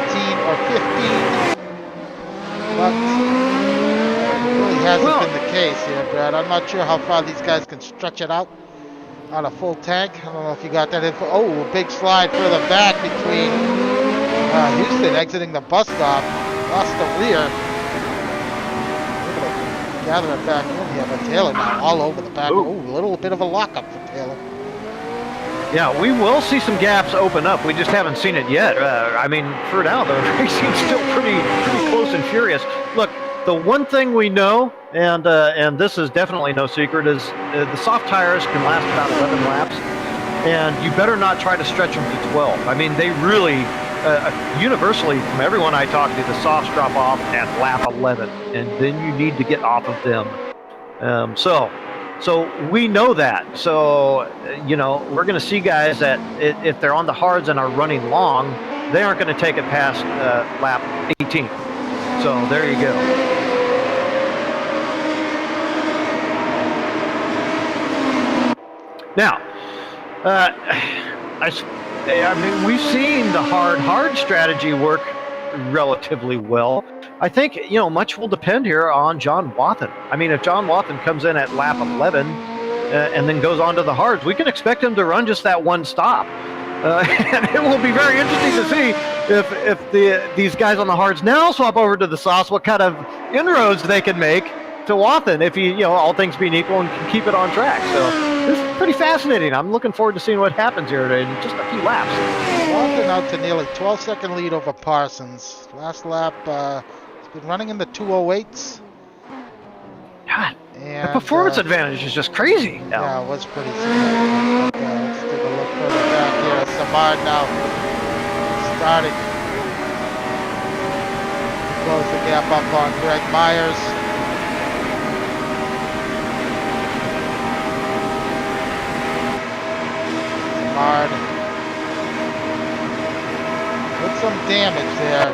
or 15, but it really hasn't been the case here, Brad. I'm not sure how far these guys can stretch it out on a full tank. I don't know if you got that info. Oh, a big slide further back between Houston exiting the bus stop, lost the rear. Gather it back in here, but Taylor now all over the back. Oh, a little bit of a lockup for Taylor. Yeah, we will see some gaps open up. We just haven't seen it yet. I mean, for now, the racing's still pretty close and furious. Look, the one thing we know, and this is definitely no secret, is the soft tires can last about 11 laps, and you better not try to stretch them to 12. I mean, they really, universally, from everyone I talk to, the softs drop off at lap 11, and then you need to get off of them. So we know that. So, we're going to see guys that if they're on the hards and are running long, they aren't going to take it past lap 18. So there you go. Now, I mean, we've seen the hard strategy work relatively well. I think, much will depend here on John Wathan. I mean, if John Wathan comes in at lap 11 and then goes on to the hards, we can expect him to run just that one stop. And it will be very interesting to see if these guys on the hards now swap over to the softs, what kind of inroads they can make to Wathan if he, all things being equal, and can keep it on track. So this is pretty fascinating. I'm looking forward to seeing what happens here in just a few laps. Wathan out to nearly 12-second lead over Parsons. Last lap, he's been running in the 208s. God, the performance advantage is just crazy. Yeah, it was pretty significant. Let's take a look further back here. Samard now starting to close the gap up on Greg Myers. Samard with some damage there.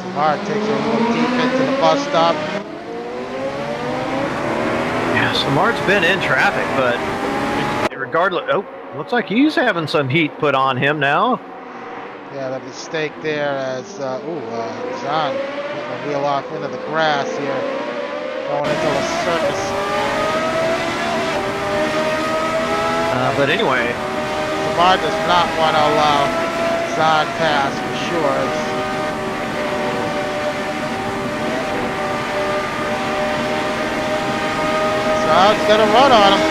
Samard takes a little deep into the bus stop. Yeah, Samard's been in traffic, but regardless, looks like he's having some heat put on him now. Yeah, the mistake there as, Zahn getting the wheel off into the grass here, going into the surface. But anyway, Samard does not want to allow Zahn pass for sure. Zahn's going to run on him.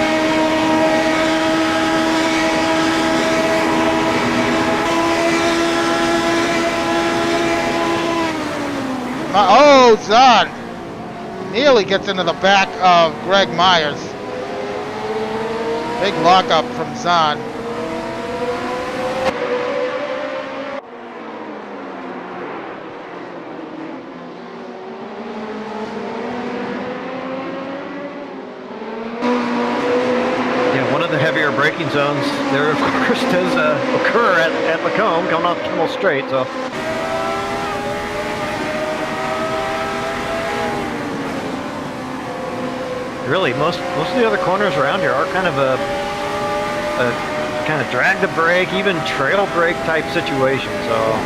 Oh, Zahn nearly gets into the back of Greg Myers. Big lockup from Zahn. Yeah, one of the heavier braking zones there, of course, does occur at Macomb, coming off Kimmel Straight. So Really, most of the other corners around here are kind of a kind of drag the brake, even trail brake type situation. So.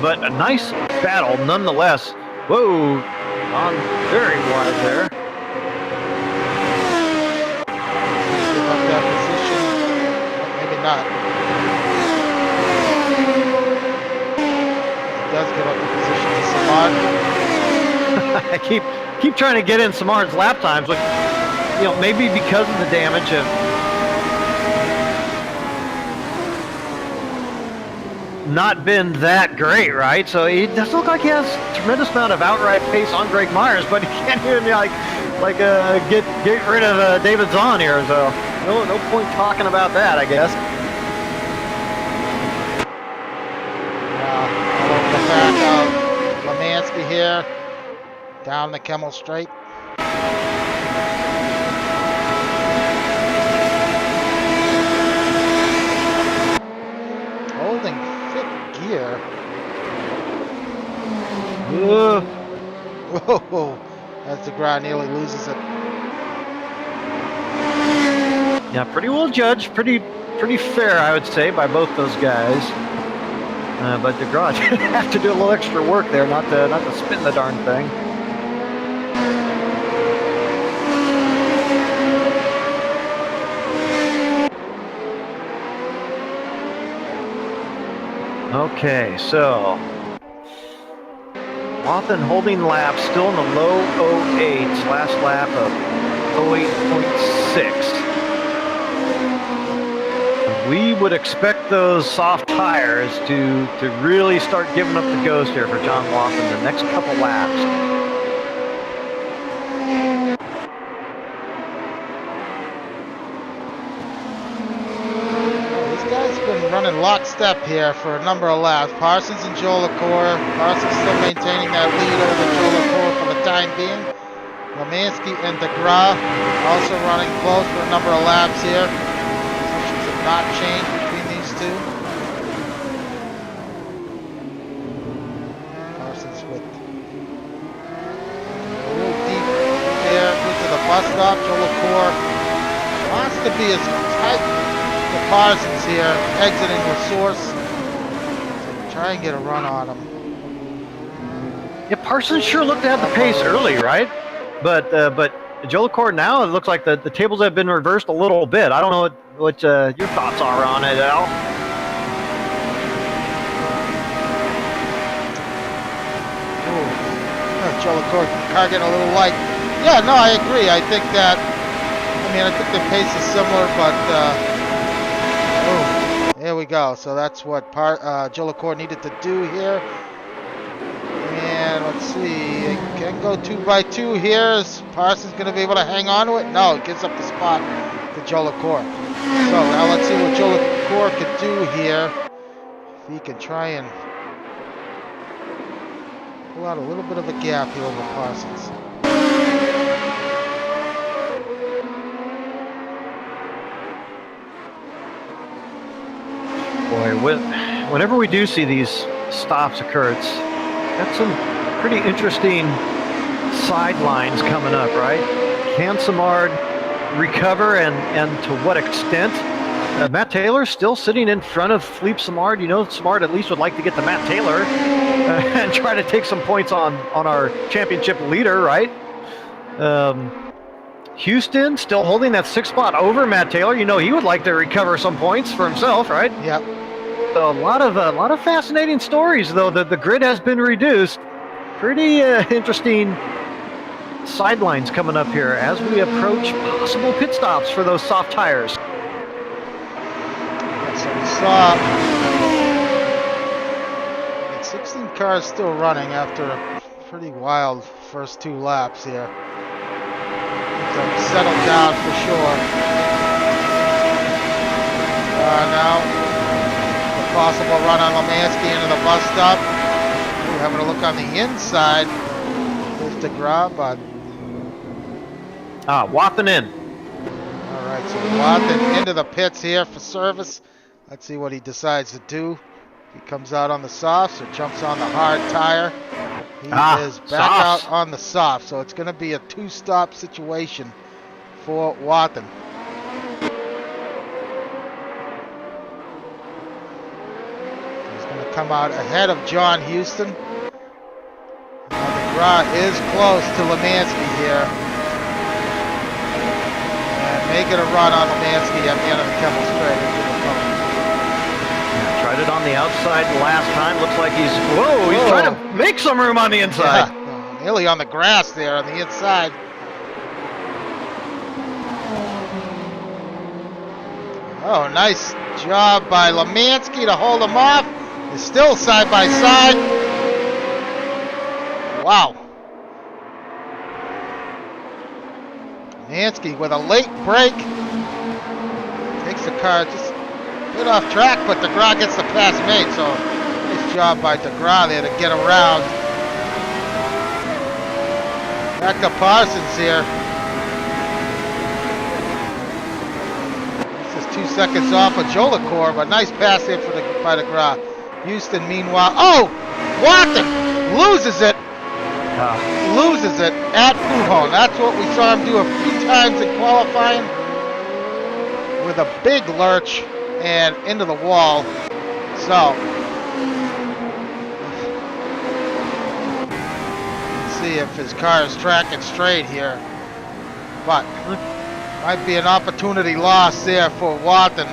But a nice battle nonetheless. Whoa, on very wide there. Give up that position. Maybe not. He does give up the position to Samard. I keep trying to get in Samard's lap times, which, you know, maybe because of the damage of not been that great, right? So he does look like he has a tremendous amount of outright pace on Greg Myers, but he can't even get rid of David Zahn here. So no point talking about that, I guess. All over the back of Lemansky here, down the Kemmel Straight. Holding fifth gear. Whoa, as DeGraw nearly loses it. Yeah, pretty well judged, pretty fair, I would say, by both those guys. But DeGraw did have to do a little extra work there, not to spin the darn thing. Okay, so Wathan holding laps, still in the low 08s, last lap of 08.6. We would expect those soft tires to really start giving up the ghost here for John Wathan the next couple laps. Running lockstep here for a number of laps. Parsons and Joe LaCour. Parsons still maintaining that lead over Joe LaCour for the time being. Lemansky and DeGraw also running close for a number of laps here. Positions have not changed between these two. Parsons with a little deep there into the bus stop. Joe LaCour wants to be as tight the Parsons here, exiting with Source. So try and get a run on him. Yeah, Parsons sure looked to have the pace early, right? But Joe LaCour now, it looks like the tables have been reversed a little bit. I don't know what your thoughts are on it, Al. Joe LaCour car getting a little light. Yeah, no, I agree. I think that, I think the pace is similar, but there we go. So that's what Joe LaCour needed to do here. And let's see, it can go 2 by 2 here. Is Parsons going to be able to hang on to it? No, it gives up the spot to Joe LaCour. So now let's see what Joe LaCour could do here. If he can try and pull out a little bit of a gap here over Parsons. Boy, whenever we do see these stops occur, it's got some pretty interesting sidelines coming up, right? Can Samard recover, and to what extent? Matt Taylor still sitting in front of Philippe Samard. You know, Samard at least would like to get to Matt Taylor and try to take some points on our championship leader, right? Houston still holding that 6th spot over Matt Taylor. You know, he would like to recover some points for himself, right? Yep. So a lot of fascinating stories, though. The grid has been reduced. Pretty interesting sidelines coming up here as we approach possible pit stops for those soft tires. So we saw 16 cars still running after a pretty wild first 2 laps here. So settled down for sure. Now the possible run on Lemansky into the bus stop. We're having a look on the inside with DeGraw, but Wathan in. All right, so Wathan into the pits here for service. Let's see what he decides to do. He comes out on the softs or jumps on the hard tire. He is back softs. out on the soft, so it's going to be a two-stop situation for Wathan. He's going to come out ahead of John Houston. Now DeGraw is close to Lemansky here. And making a run on Lemansky at the end of the Kemmel Straight. Tried it on the outside last time. Looks like he's trying to make some room on the inside. Yeah, nearly on the grass there on the inside. Oh, nice job by Lemansky to hold him off. They're still side by side. Wow. Lemansky with a late break. Takes the car just a bit off track, but DeGraw gets the pass made. So nice job by DeGraw there to get around. Back to Parsons here. 2 seconds off of Jolicoeur, but nice pass there by DeGraw. Houston, meanwhile, Wathan loses it. Loses it at Pujon. That's what we saw him do a few times in qualifying, with a big lurch and into the wall. So, let's see if his car is tracking straight here. But might be an opportunity lost there for Wathan,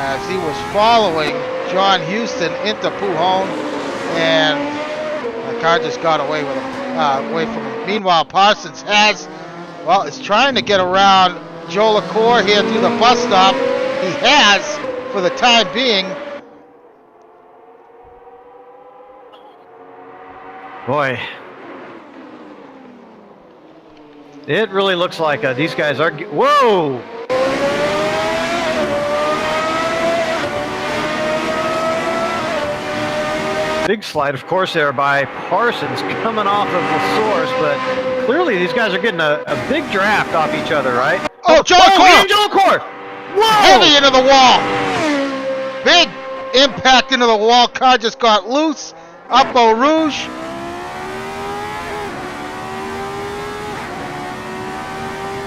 as he was following John Houston into Pujon, and the car just got away with him, away from him. Meanwhile, Parsons is trying to get around Jolicoeur here through the bus stop. He has, for the time being. Boy. It really looks like these guys are... Whoa! Big slide, of course, there by Parsons coming off of the source, but clearly these guys are getting a big draft off each other, right? Oh, Jolicoeur! Jolicoeur! Whoa! Heavy into the wall! Big impact into the wall. Car just got loose. Up Eau Rouge.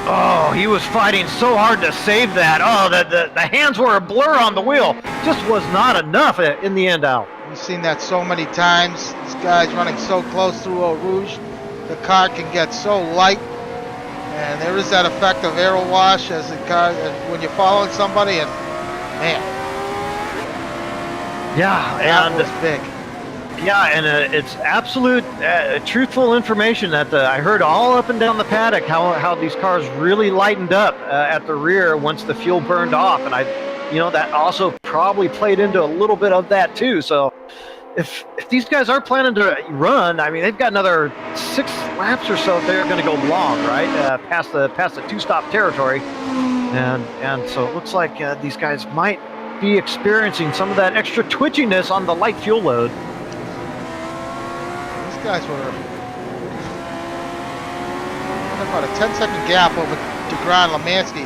Oh, he was fighting so hard to save that. Oh, the hands were a blur on the wheel. Just was not enough in the end out. We've seen that so many times. This guy's running so close through Eau Rouge. The car can get so light. And there is that effect of aero wash as the car, when you're following somebody, and man. Yeah, that was big. Yeah, and it's absolute truthful information that I heard all up and down the paddock how these cars really lightened up at the rear once the fuel burned off, and that also probably played into a little bit of that too. So if these guys are planning to run, I mean, they've got another 6 laps or so. They're going to go long, right, past the 2-stop territory, and so it looks like these guys might be experiencing some of that extra twitchiness on the light fuel load. Guys were about a 10-second gap over DeGraw and Lemansky.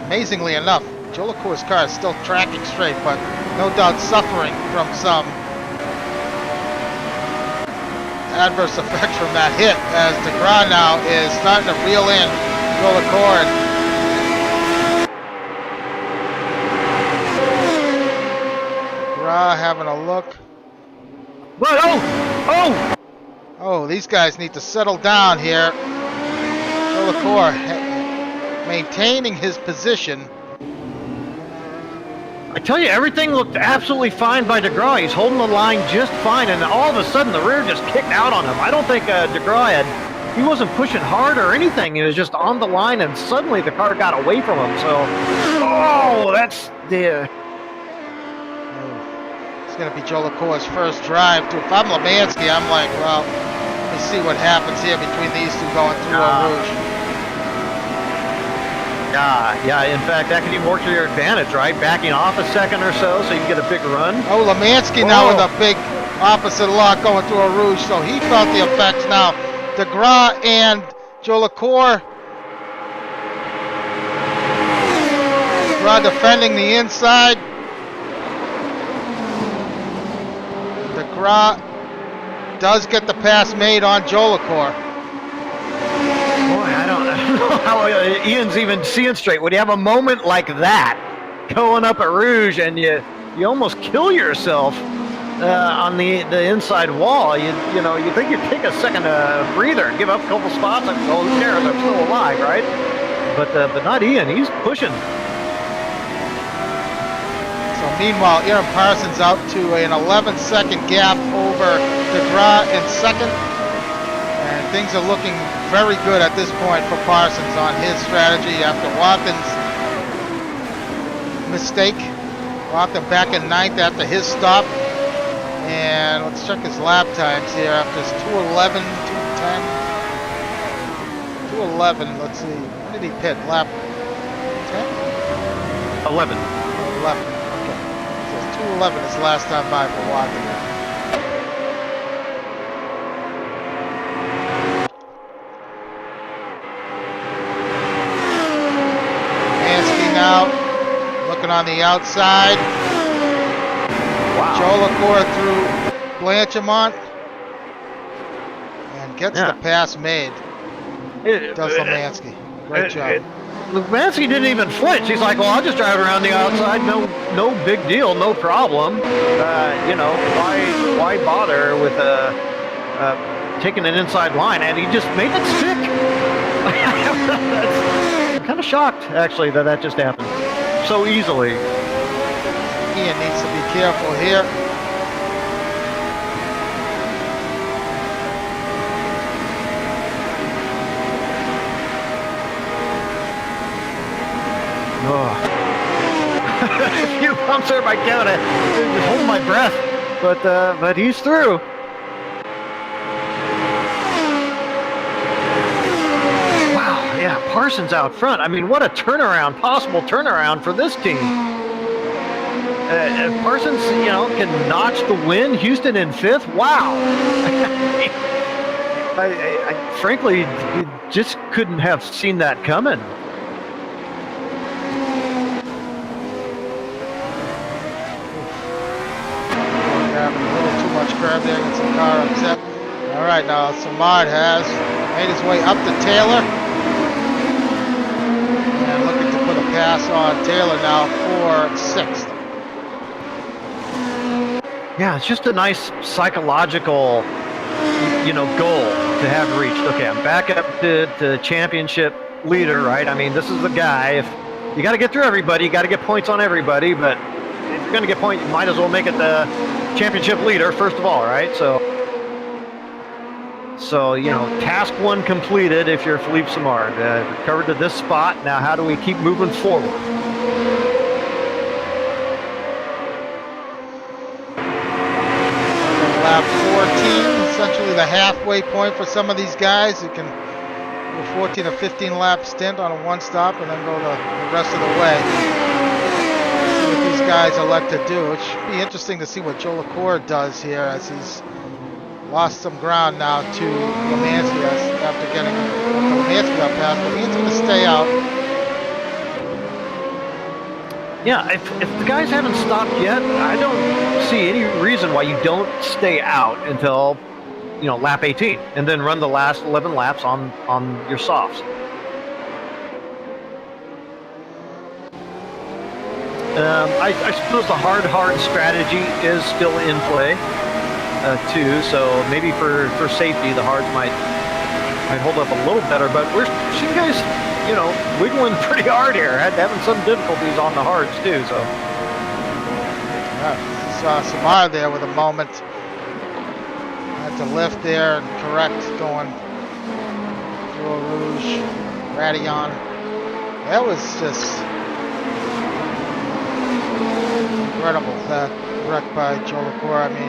Amazingly enough, Jolicoeur's car is still tracking straight, but no doubt suffering from some adverse effects from that hit, as DeGraw now is starting to reel in Jolicoeur. DeGraw having a look. But Oh, these guys need to settle down here. Jolicoeur maintaining his position. I tell you, everything looked absolutely fine by DeGraw. He's holding the line just fine, and all of a sudden the rear just kicked out on him. I don't think DeGraw he wasn't pushing hard or anything. He was just on the line, and suddenly the car got away from him. So, that's the... It's going to be Jolicoeur's first drive. If I'm Lemansky, I'm like, well, let me see what happens here between these two going through Eau Rouge. Yeah. In fact, that could even work to your advantage, right? Backing off a second or so you can get a big run. Oh, Lemansky now with a big opposite lock going through Eau Rouge, so he felt the effects now. DeGraw and Jolicoeur DeGraw defending the inside. DeGraw does get the pass made on Jolicoeur. Boy, I don't know how Ian's even seeing straight. When you have a moment like that going up at Rouge and you almost kill yourself on the inside wall, you think you'd take a second breather and give up a couple spots. Like, oh, who cares? I'm still alive, right? But not Ian. He's pushing. So meanwhile, Aaron Parsons out to an 11-second gap over DeGraw in second. And things are looking very good at this point for Parsons on his strategy after Wathan's mistake. Wathan back in ninth after his stop. And let's check his lap times here after his 2:11, 2:10. 2:11, let's see. When did he pit? Lap 10? 11. 11. Okay. So 2:11 is the last time by for Wathan. Mansky now looking on the outside. Wow. Jolicoeur through Blanchimont and gets the pass made. Does Lemansky. Great job. Lemansky didn't even flinch. He's like, well, I'll just drive around the outside. No big deal. No problem. Why bother with taking an inside line? And he just made it stick. I'm kind of shocked, actually, that just happened so easily. Ian needs to be careful here. Oh. A few bumps there by Kevin. I just hold my breath, but he's through. Wow, yeah, Parsons out front. I mean, what a turnaround, possible turnaround for this team. Parsons, can notch the win. Houston in fifth. Wow. I frankly just couldn't have seen that coming. Having a little too much curve there, gets the car upset. All right, now Samard has made his way up to Taylor. And looking to put a pass on Taylor now for sixth. Yeah, it's just a nice psychological, goal to have reached. Okay, I'm back up to championship leader, right? I mean, this is the guy. If you got to get through everybody, you got to get points on everybody, but if you're going to get points, you might as well make it the championship leader first of all, right? So task one completed if you're Philippe Samard. Recovered to this spot. Now, how do we keep moving forward? Lap 14, essentially the halfway point for some of these guys who can do a 14 or 15 lap stint on a one stop and then go the rest of the way. See what these guys elect to do. It should be interesting to see what Jolicoeur does here as he's lost some ground now to Lemansky after getting Lemansky got past, but he's going to stay out. Yeah, if the guys haven't stopped yet, I don't see any reason why you don't stay out until, lap 18, and then run the last 11 laps on your softs. I suppose the hard strategy is still in play, too. So maybe for safety, the hards might hold up a little better. But we're seeing guys, wiggling pretty hard here, having some difficulties on the hards too. So saw Samar there with a moment. Had to lift there and correct going through Rouge, Radillon. That was just incredible, that wreck by Jolicoeur. I mean,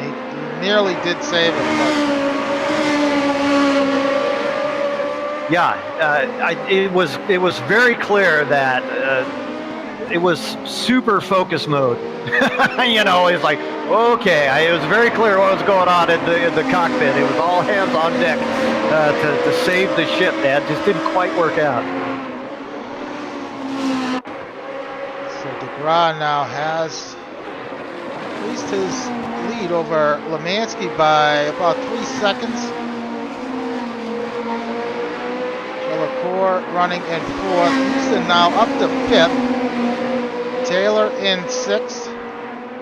he nearly did save it, but yeah, it was very clear that it was super focus mode. It's like, okay, it was very clear what was going on in the cockpit. It was all hands on deck to save the ship. That just didn't quite work out. So DeGraw now has increased his lead over Lemansky by about 3 seconds. Delacour running in 4th. Houston now up to 5th. Taylor in 6th.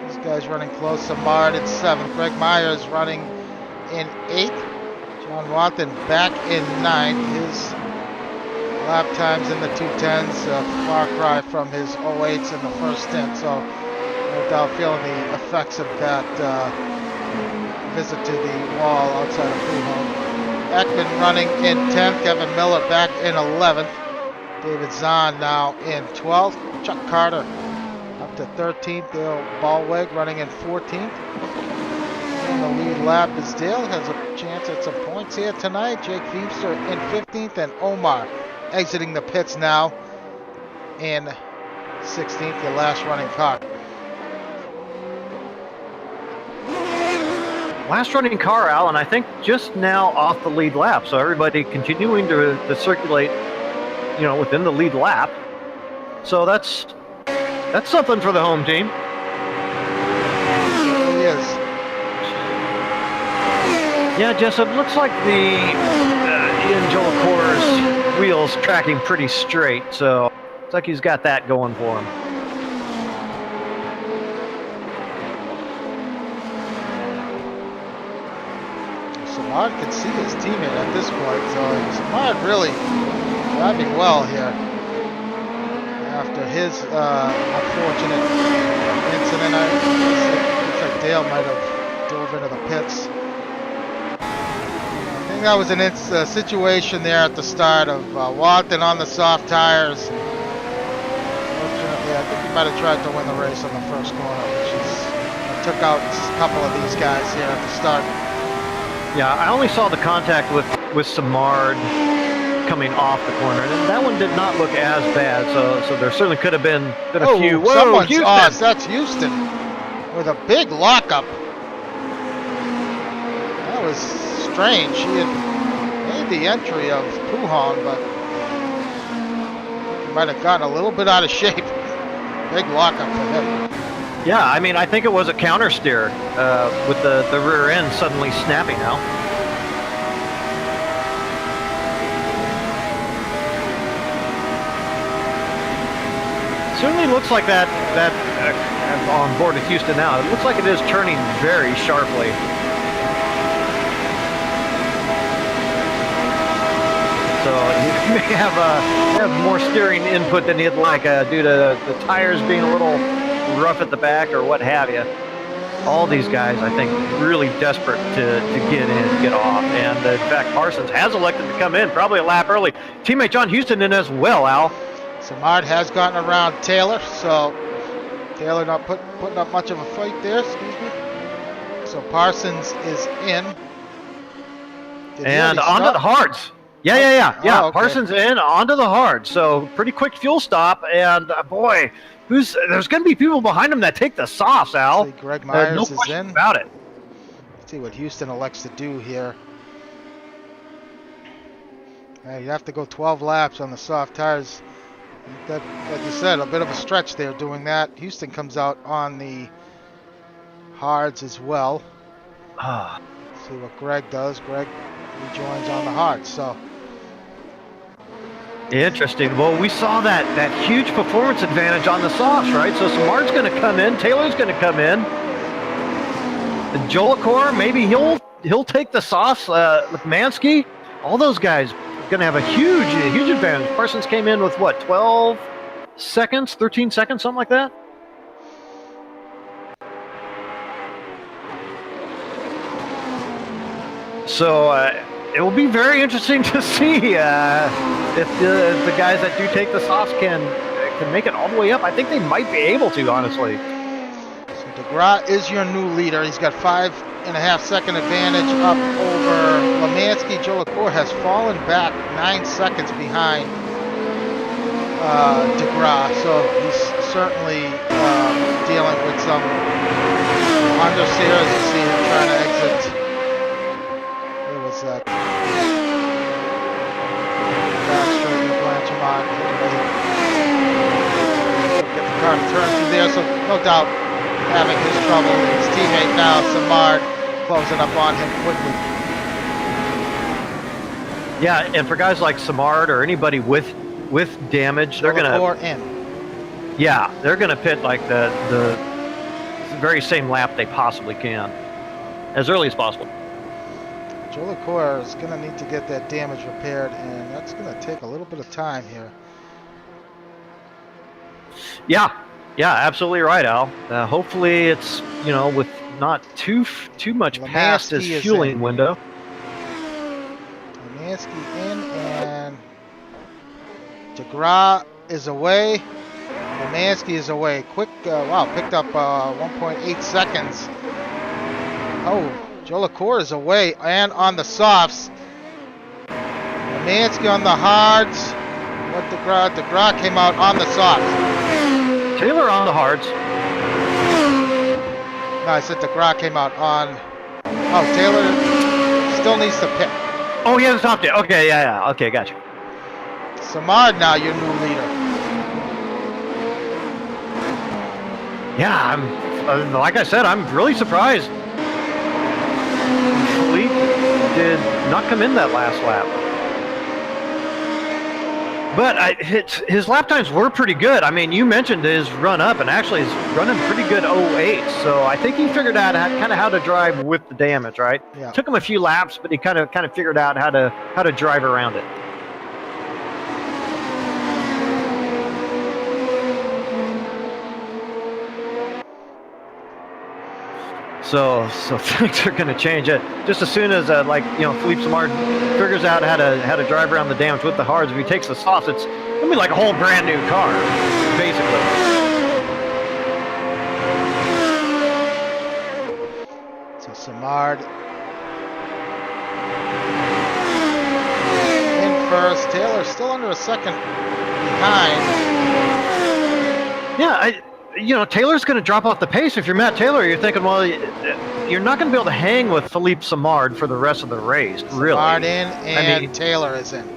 These guys running close. Samard in 7th. Greg Myers running in 8th. John Watson back in 9th. His lap times in the 2:10s, far cry from his 08s in the first stint. So no doubt feeling the effects of that visit to the wall outside of Pujon. Ekman running in 10th. Kevin Miller back in 11th. David Zahn now in 12th. Chuck Carter up to 13th. Dale Ballweg running in 14th. In the lead lap is Dale. Has a chance at some points here tonight. Jake Feemster in 15th. And Omar exiting the pits now in 16th. The last running car. Last running car, Al, and I think just now off the lead lap. So everybody continuing to circulate, you know, within the lead lap. So that's something for the home team. It is. Yeah, Jessup, looks like the Ian Jolicoeur's wheels tracking pretty straight. So it's like he's got that going for him. Samard can see his teammate at this point, so Samard really driving well here after his unfortunate incident. It looks like Dale might have dove into the pits. I think that was a situation there at the start of Watson on the soft tires. Unfortunately, I think he might have tried to win the race on the first corner, which took out a couple of these guys here at the start. Yeah, I only saw the contact with Samard coming off the corner, and that one did not look as bad. So there certainly could have been a few. Whoa, someone's Houston! off. That's Houston with a big lockup. That was strange. He had made the entry of Pujon, but he might have gotten a little bit out of shape. Big lockup for him. Yeah, I mean, I think it was a counter steer with the rear end suddenly snapping out. Certainly looks like that on board at Houston now. It looks like it is turning very sharply. So he may have more steering input than he'd like due to the tires being a little rough at the back or what have you. All these guys, I think, really desperate to get in, get off. And in fact, Parsons has elected to come in, probably a lap early. Teammate John Houston in as well, Al. Samard has gotten around Taylor, so Taylor not putting up much of a fight there, excuse me. So Parsons is in. And onto the hards. Yeah. Oh, okay. Parsons in, onto the hards. So pretty quick fuel stop, and boy, there's going to be people behind him that take the softs, Al. Greg Myers no is question in. about it. Let's see what Houston elects to do here. You have to go 12 laps on the soft tires. That, like you said, a bit of a stretch there doing that. Houston comes out on the hards as well. See what Greg does. Greg rejoins on the hards. So interesting. Well, we saw that huge performance advantage on the softs, right? So Samard's going to come in. Taylor's going to come in. And Jolicoeur, maybe he'll take the softs. Mansky, all those guys are going to have a huge advantage. Parsons came in with what, 12 seconds, 13 seconds, something like that? So it will be very interesting to see if the guys that do take the softs can make it all the way up. I think they might be able to, honestly. So DeGraw is your new leader. He's got 5.5 second advantage up over Lemansky. Jolicoeur has fallen back 9 seconds behind DeGraw. So he's certainly dealing with some understeers. You see him trying to exit. That backstraight Blanchard get the car to turn through there, so no doubt having his trouble. His teammate now, Samard, closing up on him quickly. Yeah, and for guys like Samard or anybody with damage, they're gonna they're gonna pit like the very same lap they possibly can, as early as possible. Joe LaCour is gonna need to get that damage repaired, and that's gonna take a little bit of time here. Yeah, absolutely right, Al. Hopefully it's, with not too much past his fueling window. Lemansky in, and DeGraw is away. Lemansky is away. Quick, picked up 1.8 seconds. Oh, Joe LaCour is away and on the softs. Lemansky on the hards. What DeGraw came out on the softs. Taylor on the hards. No, I said DeGraw came out on. Oh, Taylor still needs to pit. Oh, he hasn't stopped yet. Okay, yeah. Okay, gotcha. Samard now your new leader. Yeah, I'm like I said, I'm really surprised. Philippe did not come in that last lap. But his lap times were pretty good. I mean, you mentioned his run up, and actually he's running pretty good 08. So I think he figured out kind of how to drive with the damage, right? Yeah. Took him a few laps, but he kind of figured out how to drive around it. So things are going to change. Just as soon as Philippe Samard figures out how to drive around the damage with the hards, if he takes the softs, it's going to be like a whole brand new car, basically. So Samard in first. Taylor still under a second behind. Yeah, Taylor's going to drop off the pace. If you're Matt Taylor, you're thinking, well, you're not going to be able to hang with Philippe Samard for the rest of the race, really. Samard in, and Taylor is in.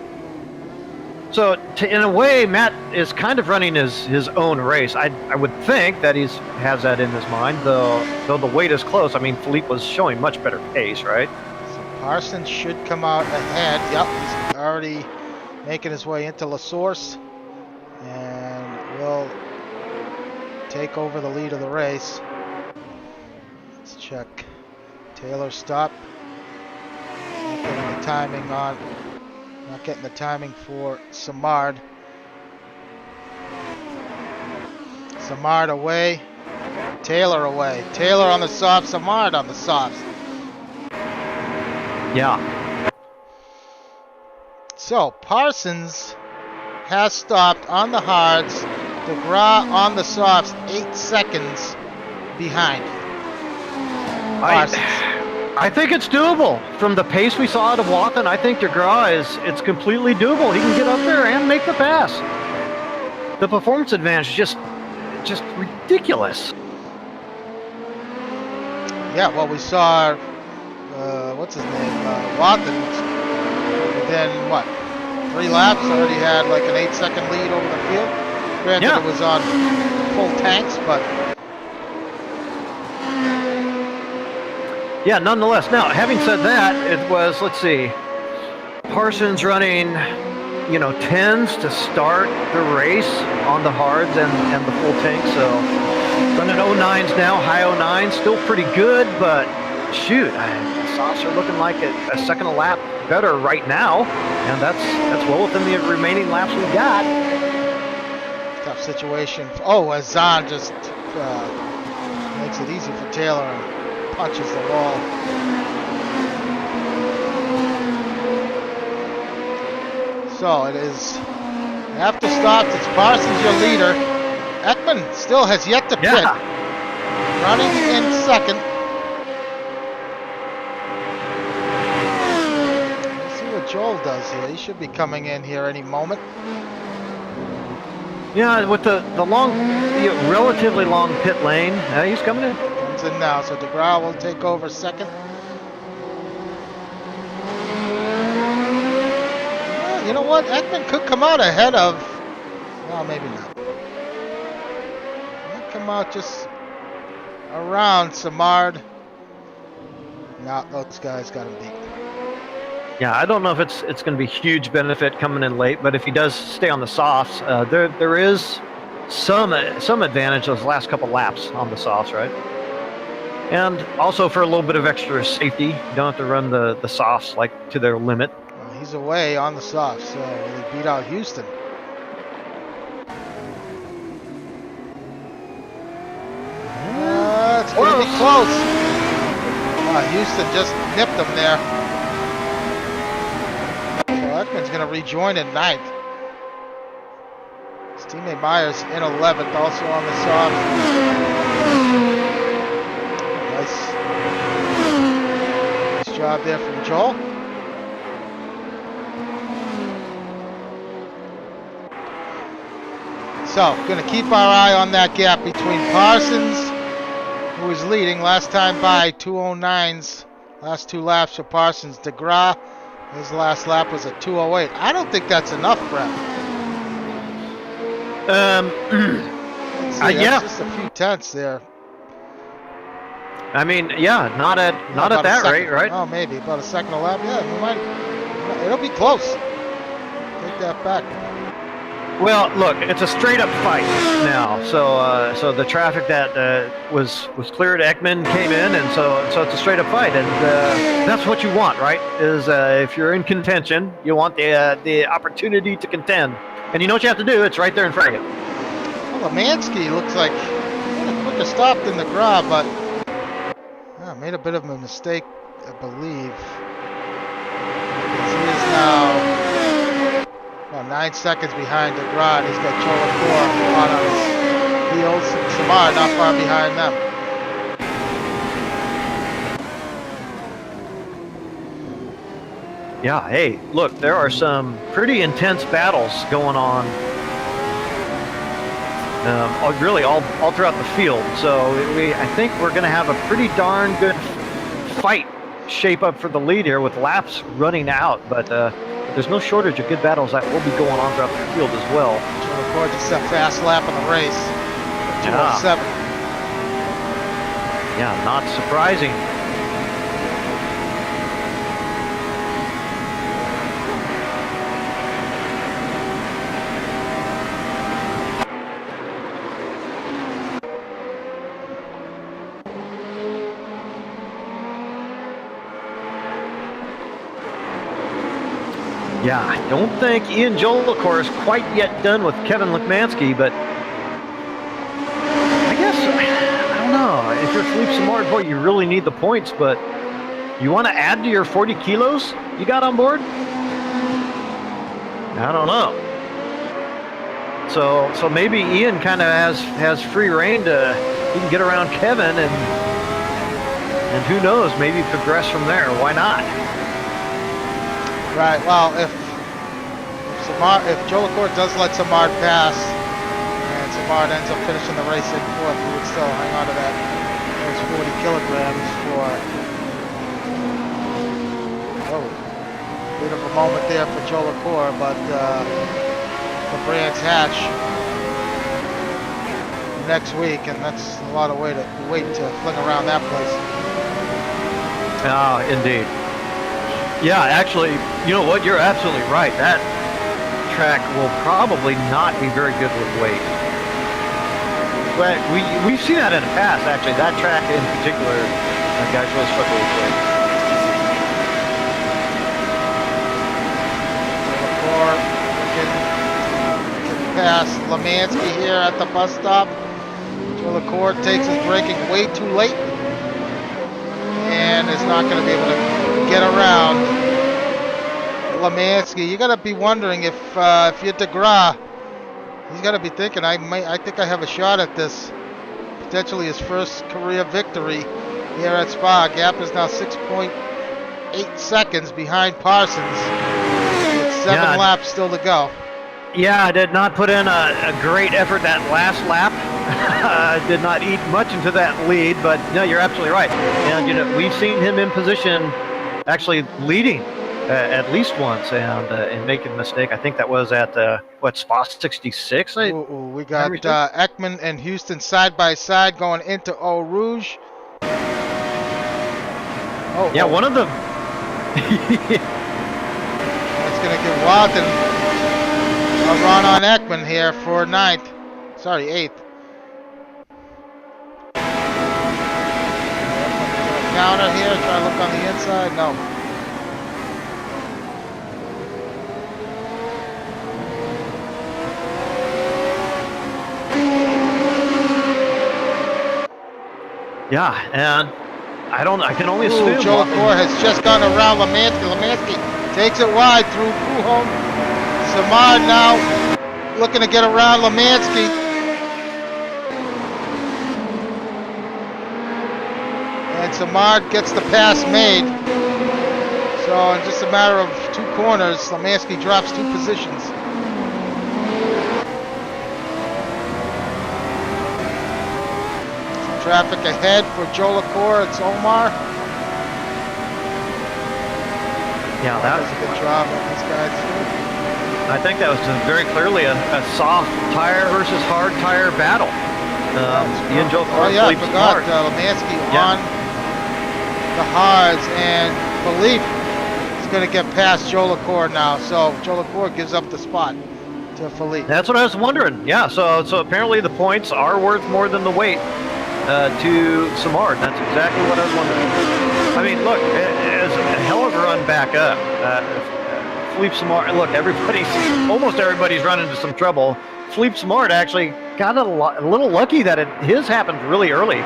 So, in a way, Matt is kind of running his own race. I would think that he has that in his mind, though the weight is close. I mean, Philippe was showing much better pace, right? So Parsons should come out ahead. Yep, he's already making his way into La Source, and will take over the lead of the race. Let's check. Taylor stop. Not getting the timing for Samard. Samard away. Taylor away. Taylor on the soft. Samard on the softs. Yeah. So Parsons has stopped on the hards. DeGraw on the softs, 8 seconds behind Parsons. I think it's doable. From the pace we saw out of Wathan, I think DeGraw it's completely doable. He can get up there and make the pass. The performance advantage is just ridiculous. Yeah, well, we saw, what's his name, Wathan, within, 3 laps, already had like an 8-second lead over the field. Granted, it was on full tanks, but... Yeah, nonetheless. Now, having said that, it was, let's see, Parsons running, 10s to start the race on the hards and the full tank. So running 09s now, high 09s, still pretty good, but shoot, the softs are looking like a second a lap better right now, and that's well within the remaining laps we got. Tough situation. Oh, Azan just makes it easy for Taylor and punches the wall. So it is after stops. It's Parsons your leader. Ekman still has yet to pit. Running in second. Let's see what Joel does here. He should be coming in here any moment. Yeah, with the long, relatively long pit lane, he's coming in. Comes in now, so DeGraw will take over second. You know what? Ekman could come out ahead of... Well, maybe not. come out just around Samard. No, those guys got him beat. Yeah, I don't know if it's going to be huge benefit coming in late, but if he does stay on the softs, there is some advantage those last couple laps on the softs, right? And also for a little bit of extra safety, you don't have to run the softs like to their limit. Well, he's away on the softs, so he beat out Houston. It's going to be close. Houston just nipped him there. So Ekman's going to rejoin in 9th. His teammate Myers in 11th, also on the soft. Nice job there from Joel. So, going to keep our eye on that gap between Parsons, who is leading last time by 2:09s. Last 2 laps for Parsons. DeGraw, his last lap was a 2:08. I don't think that's enough, Brett. Yeah, just a few tenths there. I mean, yeah, not at that rate, right? Oh, maybe about a second a lap. Yeah, we might. It'll be close. Take that back. Well, look, it's a straight up fight now. So the traffic that was cleared, Ekman came in, and so it's a straight up fight, and that's what you want, right? Is if you're in contention, you want the opportunity to contend, and you know what you have to do. It's right there in front of you. Well, Lemansky looks like a quicker stop than DeGraw, but made a bit of a mistake, I believe. He is now 9 seconds behind DeGraw. He's got Cholapour on his heels. Samar not far behind them. Yeah, hey, look, there are some pretty intense battles going on. Really all throughout the field. So I think we're going to have a pretty darn good fight shape up for the lead here with laps running out. But there's no shortage of good battles that will be going on throughout the field as well. Cholapour just a fast lap in the race. 2:07. Yeah, not surprising. Yeah, I don't think Ian Jolicoeur is quite yet done with Kevin Lemansky, but I guess, I don't know. If you're Philippe Samard, boy, you really need the points, but you want to add to your 40 kilos you got on board? I don't know. So maybe Ian kind of has free reign to, he can get around Kevin and who knows, maybe progress from there. Why not? Right. Well, if Jolicoeur does let Samard pass, and Samard ends up finishing the race in 4th, he would still hang on to those 40 kilograms for. Bit of a moment there for Jolicoeur, but for Brands Hatch next week, and that's a lot of wait to fling around that place. Ah, indeed. Yeah, actually, you know what? You're absolutely right. That track will probably not be very good with weight. But we've seen that in the past, actually. That track in particular, guys really struggle with weight. Can pass Lemansky here at the bus stop. Jolicoeur takes his braking way too late and is not going to be able to get around Lemansky. You got to be wondering if you're DeGraw, he's got to be thinking, I think I have a shot at this. Potentially his first career victory here at Spa. Gap is now 6.8 seconds behind Parsons. With 7 laps still to go. Yeah, I did not put in a great effort that last lap. Did not eat much into that lead, but no, you're absolutely right. And we've seen him in position, actually leading at least once and making a mistake. I think that was at spot 66. Ooh, we got Memory serves? Ekman and Houston side by side going into Eau Rouge. Oh, Yeah, one of them. That's going to give Watson a run on Ekman here for 9th. Sorry, 8th. Counter here, try to look on the inside. No. Yeah, and I can only assume. Joe LaCour has just gone around Lemansky. Lemansky takes it wide through Pujols. Samard now looking to get around Lemansky. And Samard gets the pass made. So in just a matter of 2 corners, Lemansky drops 2 positions. Traffic ahead for Joe LaCour. It's Omar. Yeah, that was a good job on this guy. I think that was very clearly a soft tire versus hard tire battle. Ian Joe LaCour, I forgot Lemansky on the hards, and Philippe is going to get past Joe LaCour now. So Joe LaCour gives up the spot to Philippe. That's what I was wondering. Yeah, so apparently the points are worth more than the weight to Samard. That's exactly what I was wondering. I mean, look, it's a hell of a run back up. Philippe Samard, look, almost everybody's run into some trouble. Philippe Samard actually got a little lucky that his happened really early,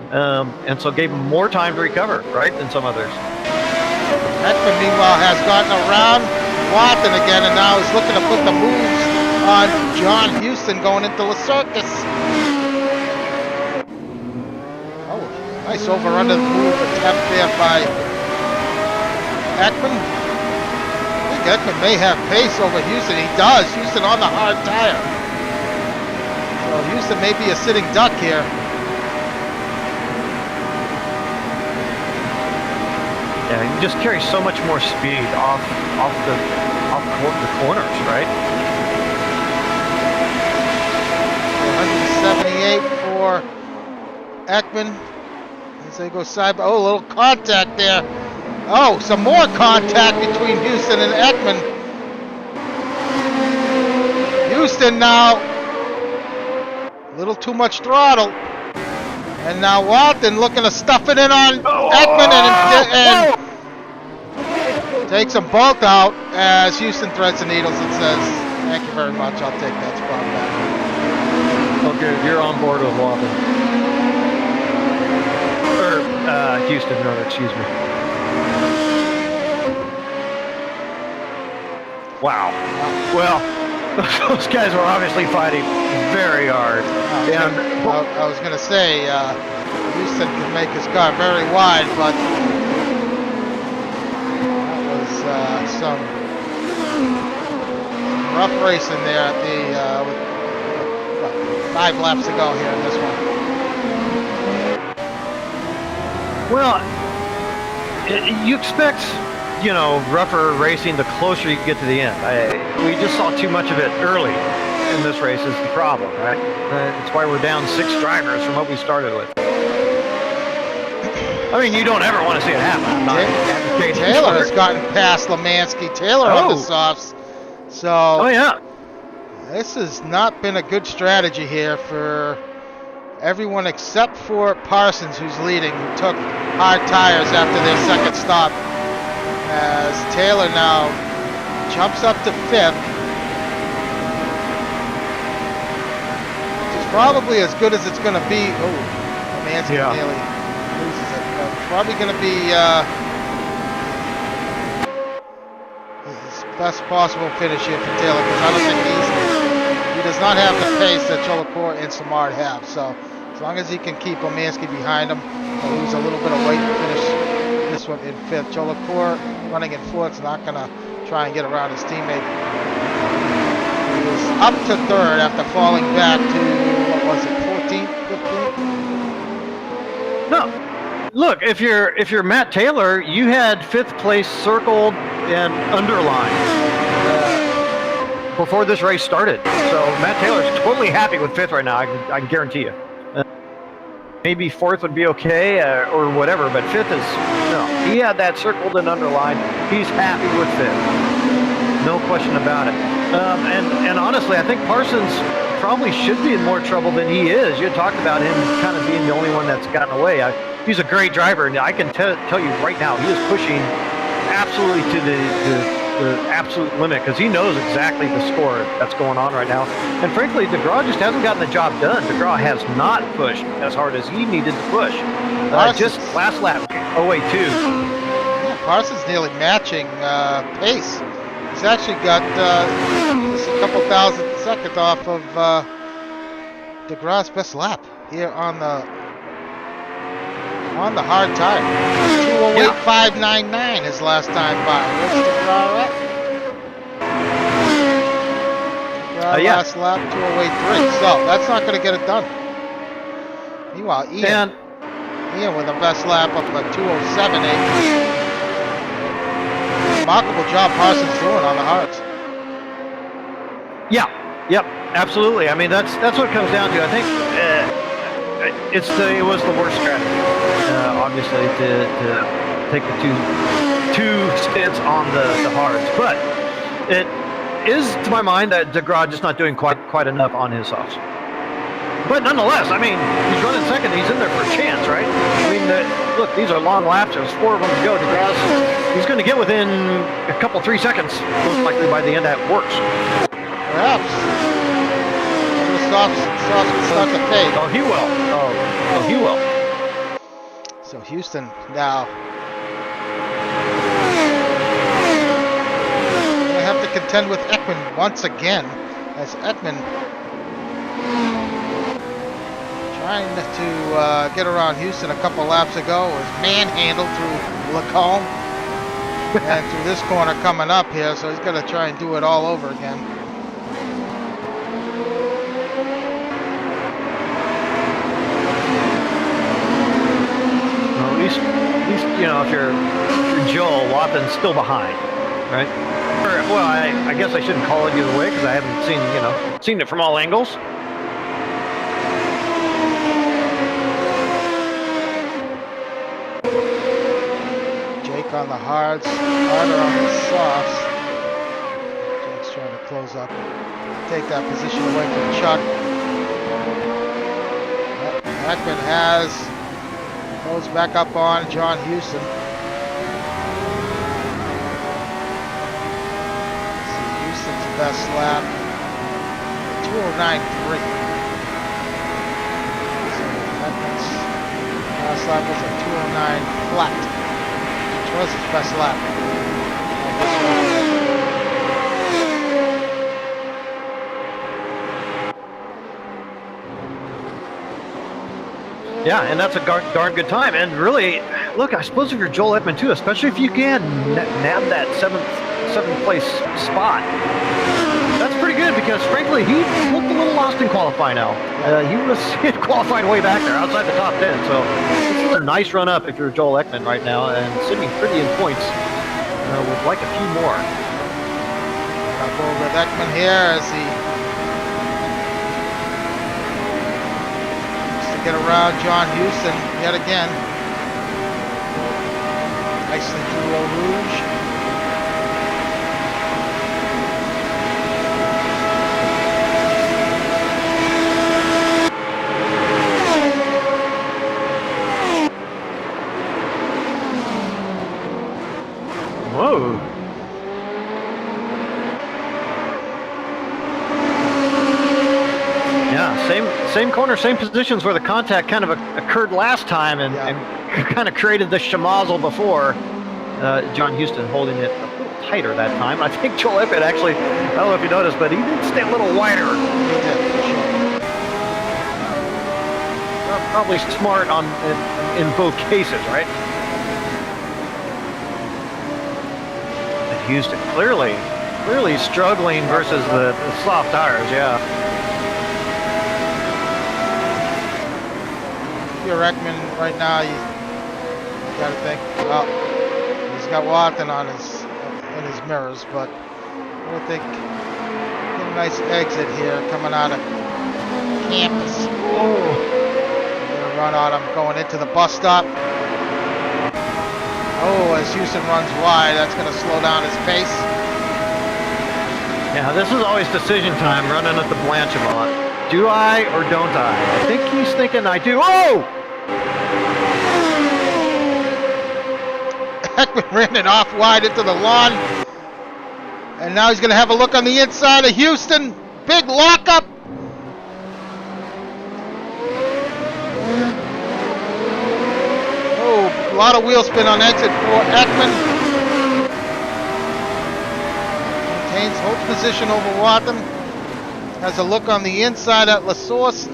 and so gave him more time to recover, right, than some others. Ekman, meanwhile, has gotten around Watson again, and now is looking to put the moves on John Houston going into the circus. Nice over under the move attempt there by Ekman. I think Ekman may have pace over Houston. He does. Houston on the hard tire. So Houston may be a sitting duck here. Yeah, he just carries so much more speed off the corners, right? 178 for Ekman. As they go side by, a little contact there. Oh, some more contact between Houston and Ekman. Houston now, a little too much throttle. And now Walton looking to stuff it in on Ekman and takes them both out as Houston threads the needles and says, thank you very much, I'll take that spot back. Okay, you're on board with Walton. Houston, rather, excuse me. Wow. Well, those guys were obviously fighting very hard. I was going to say, Houston can make his car very wide, but that was some rough racing there at with 5 laps to go here in this one. Well, you expect, rougher racing the closer you get to the end. We just saw too much of it early in this race is the problem, right? That's why we're down 6 drivers from what we started with. I mean, you don't ever want to see it happen. Taylor has gotten past Lemansky. Taylor on the softs. So, this has not been a good strategy here for everyone except for Parsons, who's leading, who took hard tires after their second stop. As Taylor now jumps up to 5th. Which is probably as good as it's going to be. Oh, Lemansky nearly loses it. It's probably going to be his best possible finish here for Taylor, because I don't think he does not have the pace that Joe LaCour and Samard have. So as long as he can keep Lemansky behind him, he'll lose a little bit of weight and finish this one in 5th. Joe LaCour running in 4th is not going to try and get around his teammate. He was up to 3rd after falling back to, what was it, 14th, 15th? look, if you're Matt Taylor, you had 5th place circled and underlined before this race started. So Matt Taylor's totally happy with 5th right now. I can guarantee you. Maybe 4th would be okay or whatever, but 5th is no. He had that circled and underlined. He's happy with 5th. No question about it. And honestly, I think Parsons probably should be in more trouble than he is. You talked about him kind of being the only one that's gotten away. He's a great driver, and I can tell you right now, he is pushing absolutely to the absolute limit because he knows exactly the score that's going on right now. And frankly, DeGraw just hasn't gotten the job done. DeGraw has not pushed as hard as he needed to push. Just last lap, 082. Yeah, Parsons nearly matching pace. He's actually got just a couple thousand seconds off of DeGraw's best lap here on the hard tire. 2:08.599 his last time by. Where's DeGraw at? Last lap 2:08.3. So that's not going to get it done. Meanwhile, Ian with the best lap of 2:07.8. Remarkable job Parsons doing on the hards. Yeah, yep, absolutely. I mean, that's what it comes down to. I think it was the worst strategy, obviously, to take the two stints on the hards. But it is, to my mind, that DeGraw just not doing quite enough on his softs. But nonetheless, I mean, he's running second. He's in there for a chance, right? I mean, look, these are long laps. There's 4 of them to go. He's going to get within a couple, 3 seconds, most likely by the end that works. Perhaps. The softs start to fade. Oh, he will. Oh, he will. So Houston now. They have to contend with Ekman once again, as Ekman trying to get around Houston a couple laps ago was manhandled through Lacombe and through this corner coming up here, so he's going to try and do it all over again. Well, at least if you're Joel, Wathan's still behind, right? Well, I guess I shouldn't call it either way because I haven't seen it from all angles. On the hards, harder on the softs. Jake's trying to close up, take that position away from Chuck. Ekman goes back up on John Houston. See Houston's best lap, 2:09.3. So Ekman's last lap was a 2:09 flat. Was his best lap. Yeah, and that's a darn good time. And really, look, I suppose if you're Joel Ekman too, especially if you can nab that seventh place spot, that's pretty good because frankly, he looked a little lost in qualifying now. He had qualified way back there outside the top 10. So this is a nice run up if you're Joel Ekman right now and sitting pretty in points with like a few more. Up over Ekman here as he needs to get around John Houston yet again. Nicely through Eau Rouge. Whoa. Yeah, same corner, same positions where the contact kind of occurred last time and kind of created the schmozzle before. John Houston holding it a little tighter that time. I think Joel Ekman actually, I don't know if you noticed, but he did stay a little wider. He did, for sure. Probably smart in both cases, right? Houston clearly struggling versus the soft tires, yeah. If you're Ekman right now, gotta think. Well, he's got Watson on his in his mirrors, but I think a nice exit here coming out of campus. Oh. Gonna run on him going into the bus stop. Oh, as Houston runs wide, that's gonna slow down his pace. Yeah, this is always decision time running at the Blanchimont. Do I or don't I? I think he's thinking I do. Oh! Ekman ran it off wide into the lawn. And now he's going to have a look on the inside of Houston. Big lockup. Oh, a lot of wheel spin on exit for Ekman. Maintains holds position over Wattham. Has a look on the inside at La Source.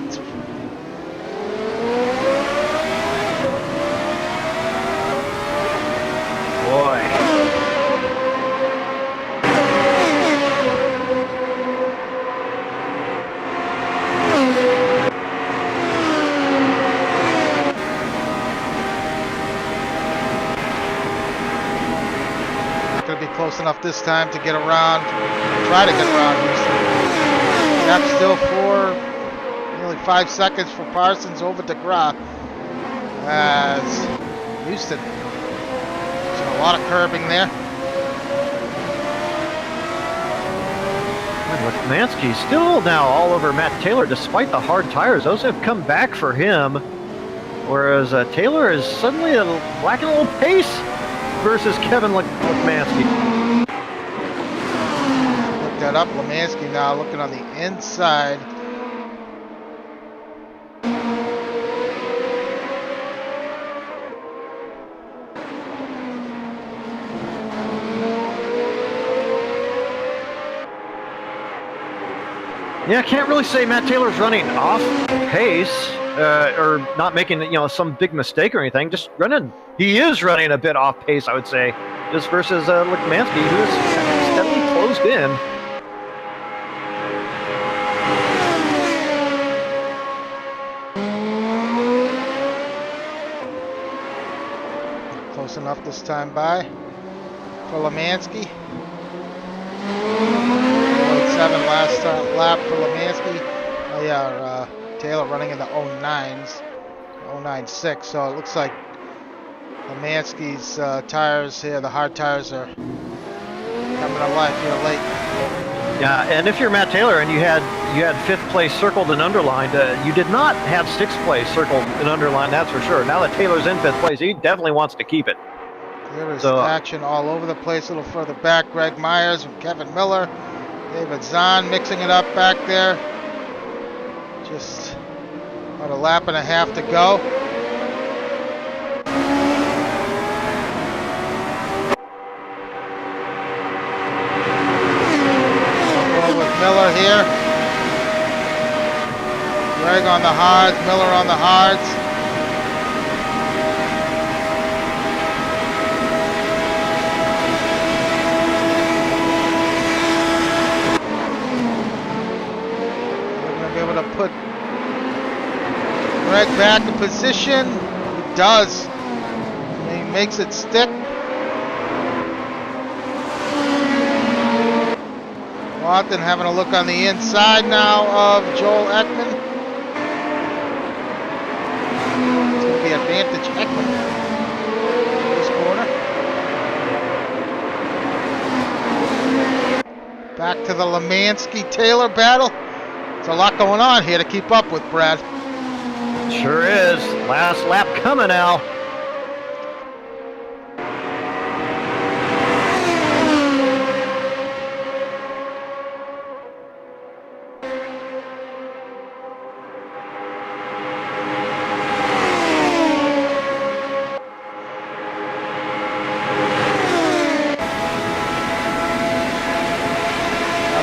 Boy. Not going to be close enough this time to get around. Try to get around Houston. Gap still for nearly 5 seconds for Parsons over DeGraw. As Houston. A lot of curbing there. Lemansky still now all over Matt Taylor despite the hard tires. Those have come back for him. Whereas Taylor is suddenly lacking a little pace versus Kevin Lemansky. Look that up. Lemansky now looking on the inside. Yeah, I can't really say Matt Taylor's running off pace or not making some big mistake or anything. Just running. He is running a bit off pace, I would say, just versus Lemansky, who is steadily closed in. Close enough this time by for Lemansky. 7 last lap for Lemansky. Oh yeah, Taylor running in the 09s, 09.6. So it looks like Lemansky's tires here, the hard tires, are coming to life here late. Yeah, and if you're Matt Taylor and you had 5th place circled and underlined, you did not have 6th place circled and underlined. That's for sure. Now that Taylor's in 5th place, he definitely wants to keep it. There is action all over the place. A little further back, Greg Myers and Kevin Miller. David Zahn mixing it up back there. Just about a lap and a half to go. We'll go with Miller here. Greg on the hards, Miller on the hards. To put Greg back in position. He does. He makes it stick. Watson having a look on the inside now of Joel Ekman. It's going to be advantage Ekman this corner. Back to the Lemansky-Taylor battle. There's a lot going on here to keep up with, Brad. Sure is. Last lap coming now.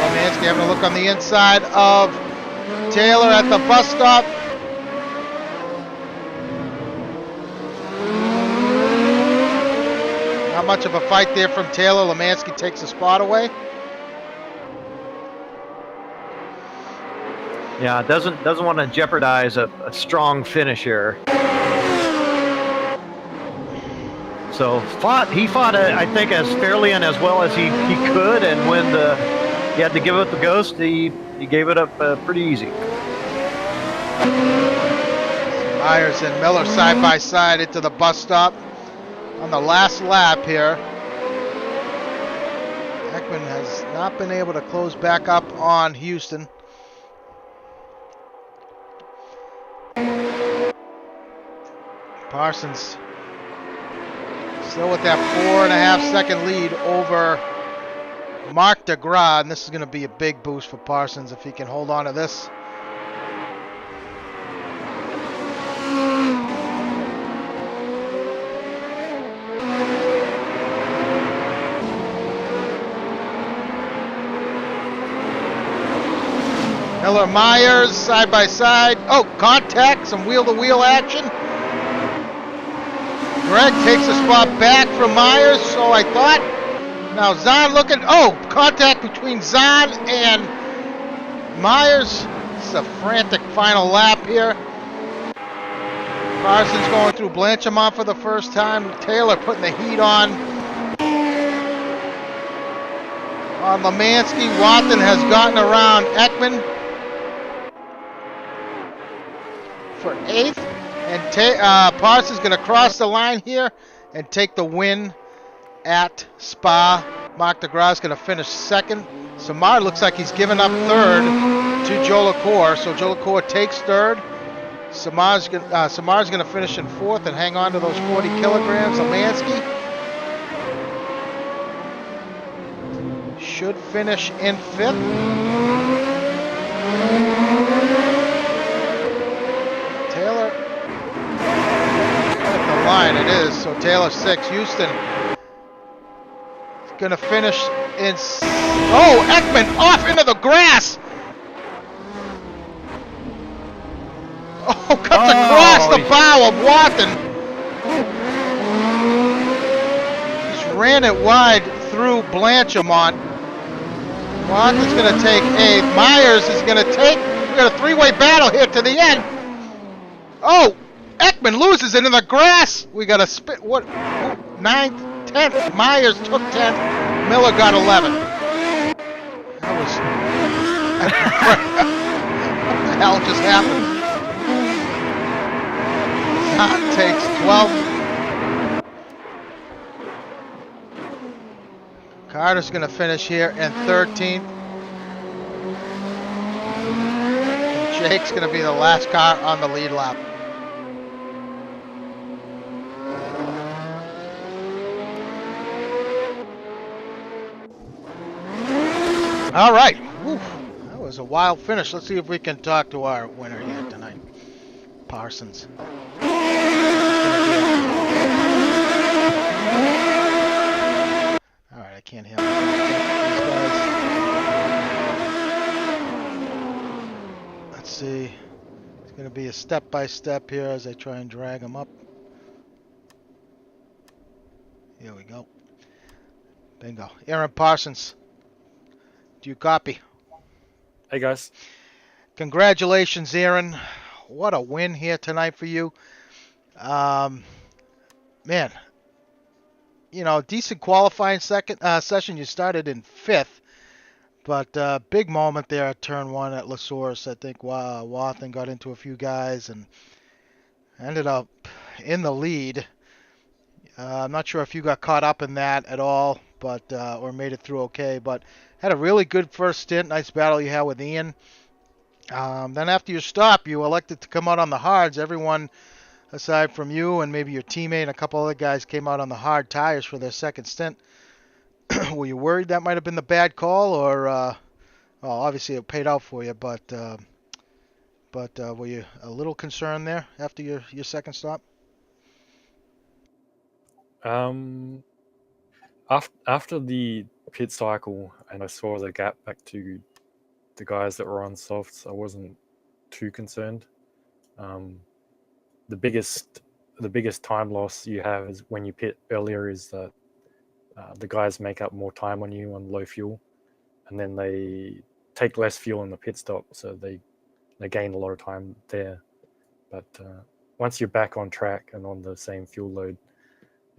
Lemansky having a look on the inside of Taylor at the bus stop. Not much of a fight there from Taylor. Lemansky takes a spot away. Yeah, doesn't want to jeopardize a strong finish here. So he fought I think as fairly and as well as he could, and when he had to give up the ghost, he gave it up pretty easy. Myers and Miller side by side into the bus stop on the last lap here. Ekman has not been able to close back up on Houston. Parsons still with that 4.5 second lead over Mark DeGras, and this is going to be a big boost for Parsons if he can hold on to this. Miller Myers side by side. Oh, contact, some wheel-to-wheel action. Greg takes a spot back from Myers, so I thought. Now Zahn looking. Oh, contact between Zahn and Myers. This is a frantic final lap here. Parsons going through Blanchimont for the first time. Taylor putting the heat on Lemansky. Watson has gotten around Ekman for 8th, and Parsons going to cross the line here and take the win at Spa. Mark DeGras is going to finish 2nd. Samar looks like he's given up 3rd to Joe LaCour, so Joe LaCour takes 3rd. Samar's going to finish in 4th and hang on to those 40 kilograms. Lemansky should finish in 5th. Line it is, so Taylor 6. Houston is gonna finish in. Oh, Ekman off into the grass. Oh, cuts across the bow of Watson. Just ran it wide through Blanchimont. Watson's gonna take 8th. Myers is gonna take. We got a 3-way battle here to the end. Oh. Ekman loses it in the grass. We got a spit. What? 9th, 10th. Myers took 10th. Miller got 11th. That was. What the hell just happened? Zahn takes 12th. Carter's going to finish here in 13th. And Jake's going to be the last car on the lead lap. All right. Whew. That was a wild finish. Let's see if we can talk to our winner here tonight. Parsons. All right, I can't help these guys. Let's see. It's going to be a step-by-step here as I try and drag them up. Here we go. Bingo. Aaron Parsons. Do you copy? Hey, guys. Congratulations, Aaron. What a win here tonight for you. Man, you know, decent qualifying session. You started in 5th, but big moment there at turn 1 at La Source. I think Watson got into a few guys and ended up in the lead. I'm not sure if you got caught up in that at all, but or made it through okay, but had a really good first stint. Nice battle you had with Ian. Then after your stop, you elected to come out on the hards. Everyone, aside from you and maybe your teammate and a couple other guys, came out on the hard tires for their second stint. Were you worried that might have been the bad call, or well, obviously it paid out for you, but were you a little concerned there after your second stop? After the pit cycle and I saw the gap back to the guys that were on softs, I wasn't too concerned. The biggest time loss you have is when you pit earlier is that the guys make up more time on you on low fuel, and then they take less fuel in the pit stop, so they gain a lot of time there. But once you're back on track and on the same fuel load,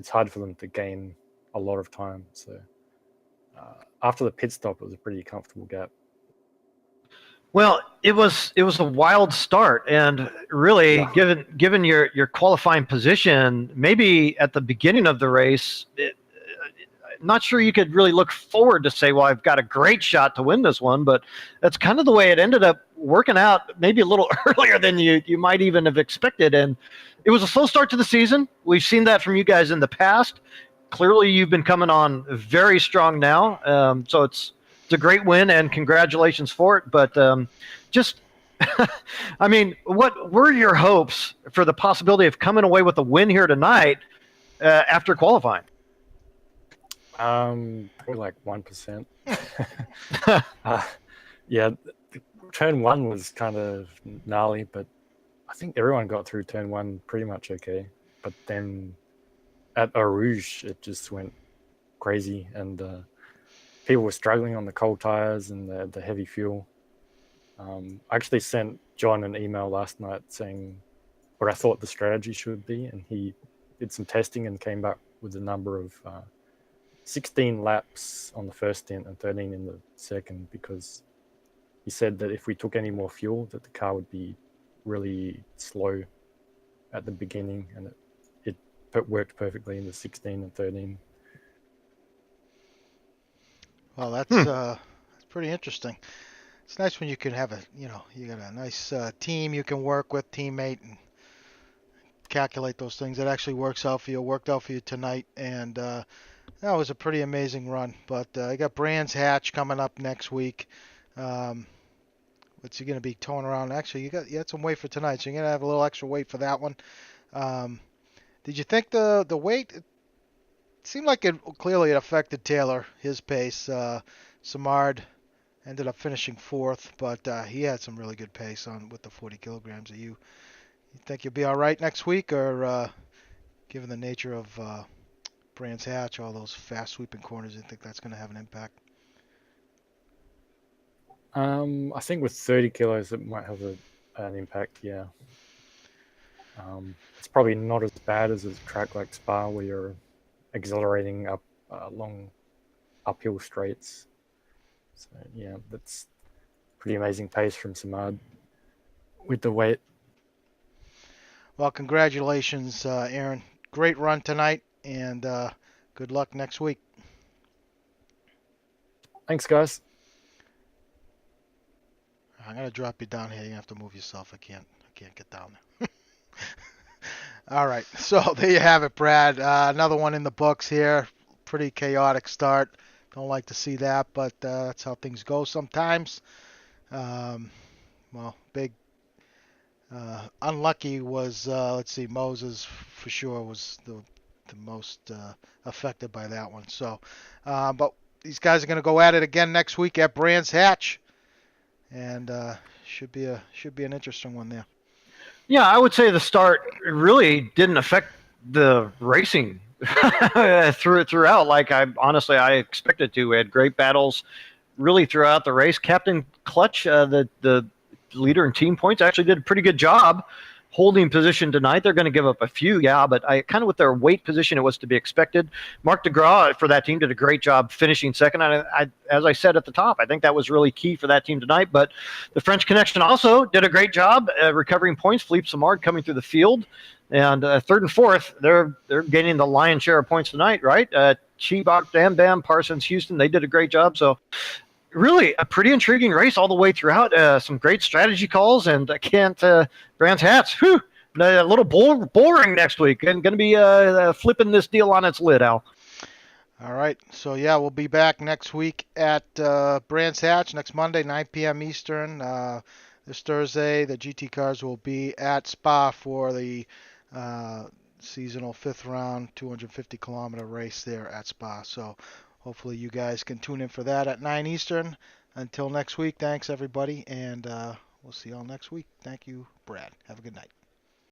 it's hard for them to gain a lot of time. So after the pit stop, it was a pretty comfortable gap. Well, it was a wild start, and really, given your qualifying position, maybe at the beginning of the race, not sure you could really look forward to say, well, I've got a great shot to win this one, but that's kind of the way it ended up working out, maybe a little earlier than you might even have expected. And it was a slow start to the season. We've seen that from you guys in the past. Clearly, you've been coming on very strong now, so it's a great win, and congratulations for it. But just, I mean, what were your hopes for the possibility of coming away with a win here tonight after qualifying? Probably like 1%. Yeah, turn one was kind of gnarly, but I think everyone got through turn one pretty much okay. But then at Eau Rouge, it just went crazy, and people were struggling on the cold tires and the heavy fuel. I actually sent John an email last night saying what I thought the strategy should be, and he did some testing and came back with a number of 16 laps on the first stint and 13 in the second, because he said that if we took any more fuel, that the car would be really slow at the beginning, and it worked perfectly in the 16 and 13. Well, that's pretty interesting. It's nice when you can have you got a nice team you can work with, teammate, and calculate those things. It actually works out for you. Worked out for you tonight, and that was a pretty amazing run. But I got Brands Hatch coming up next week. What's he going to be towing around? Actually, you had some weight for tonight, so you're going to have a little extra weight for that one. Did you think the weight? It seemed like it affected Taylor, his pace. Samard ended up finishing fourth, but he had some really good pace with the 40 kilograms. You think you'll be all right next week, or given the nature of Brands Hatch, all those fast sweeping corners, you think that's going to have an impact? I think with 30 kilos, it might have an impact, yeah. It's probably not as bad as a track like Spa, where you're accelerating up long uphill straights. So, yeah, that's pretty amazing pace from Samad with the weight. Well, congratulations, Aaron. Great run tonight, and good luck next week. Thanks, guys. I'm gonna drop you down here. You have to move yourself. I can't get down there. All right, so there you have it, Brad. Another one in the books here. Pretty chaotic start. Don't like to see that, but that's how things go sometimes. Well, big unlucky was let's see, Moses for sure was the most affected by that one. So, but these guys are gonna go at it again next week at Brands Hatch. And should be an interesting one there. Yeah, I would say the start really didn't affect the racing throughout. Like I expected to. We had great battles really throughout the race. Captain Clutch, the leader in team points, actually did a pretty good job holding position tonight. They're going to give up a few, yeah, but kind of with their weight position, it was to be expected. Mark DeGraw for that team did a great job finishing second. As I said at the top, I think that was really key for that team tonight. But the French Connection also did a great job recovering points. Philippe Samard coming through the field. And third and fourth, they're gaining the lion's share of points tonight, right? Chibok, Bam Bam, Parsons, Houston, they did a great job. So really a pretty intriguing race all the way throughout. Some great strategy calls, and Brands Hatch, whew, a little boring next week, and going to be flipping this deal on its lid, Al. All right, so yeah, we'll be back next week at Brands Hatch next Monday, 9 p.m. Eastern. This Thursday, the GT cars will be at Spa for the seasonal fifth round 250-kilometer race there at Spa. So hopefully you guys can tune in for that at 9 Eastern. Until next week, thanks everybody, and we'll see you all next week. Thank you, Brad. Have a good night.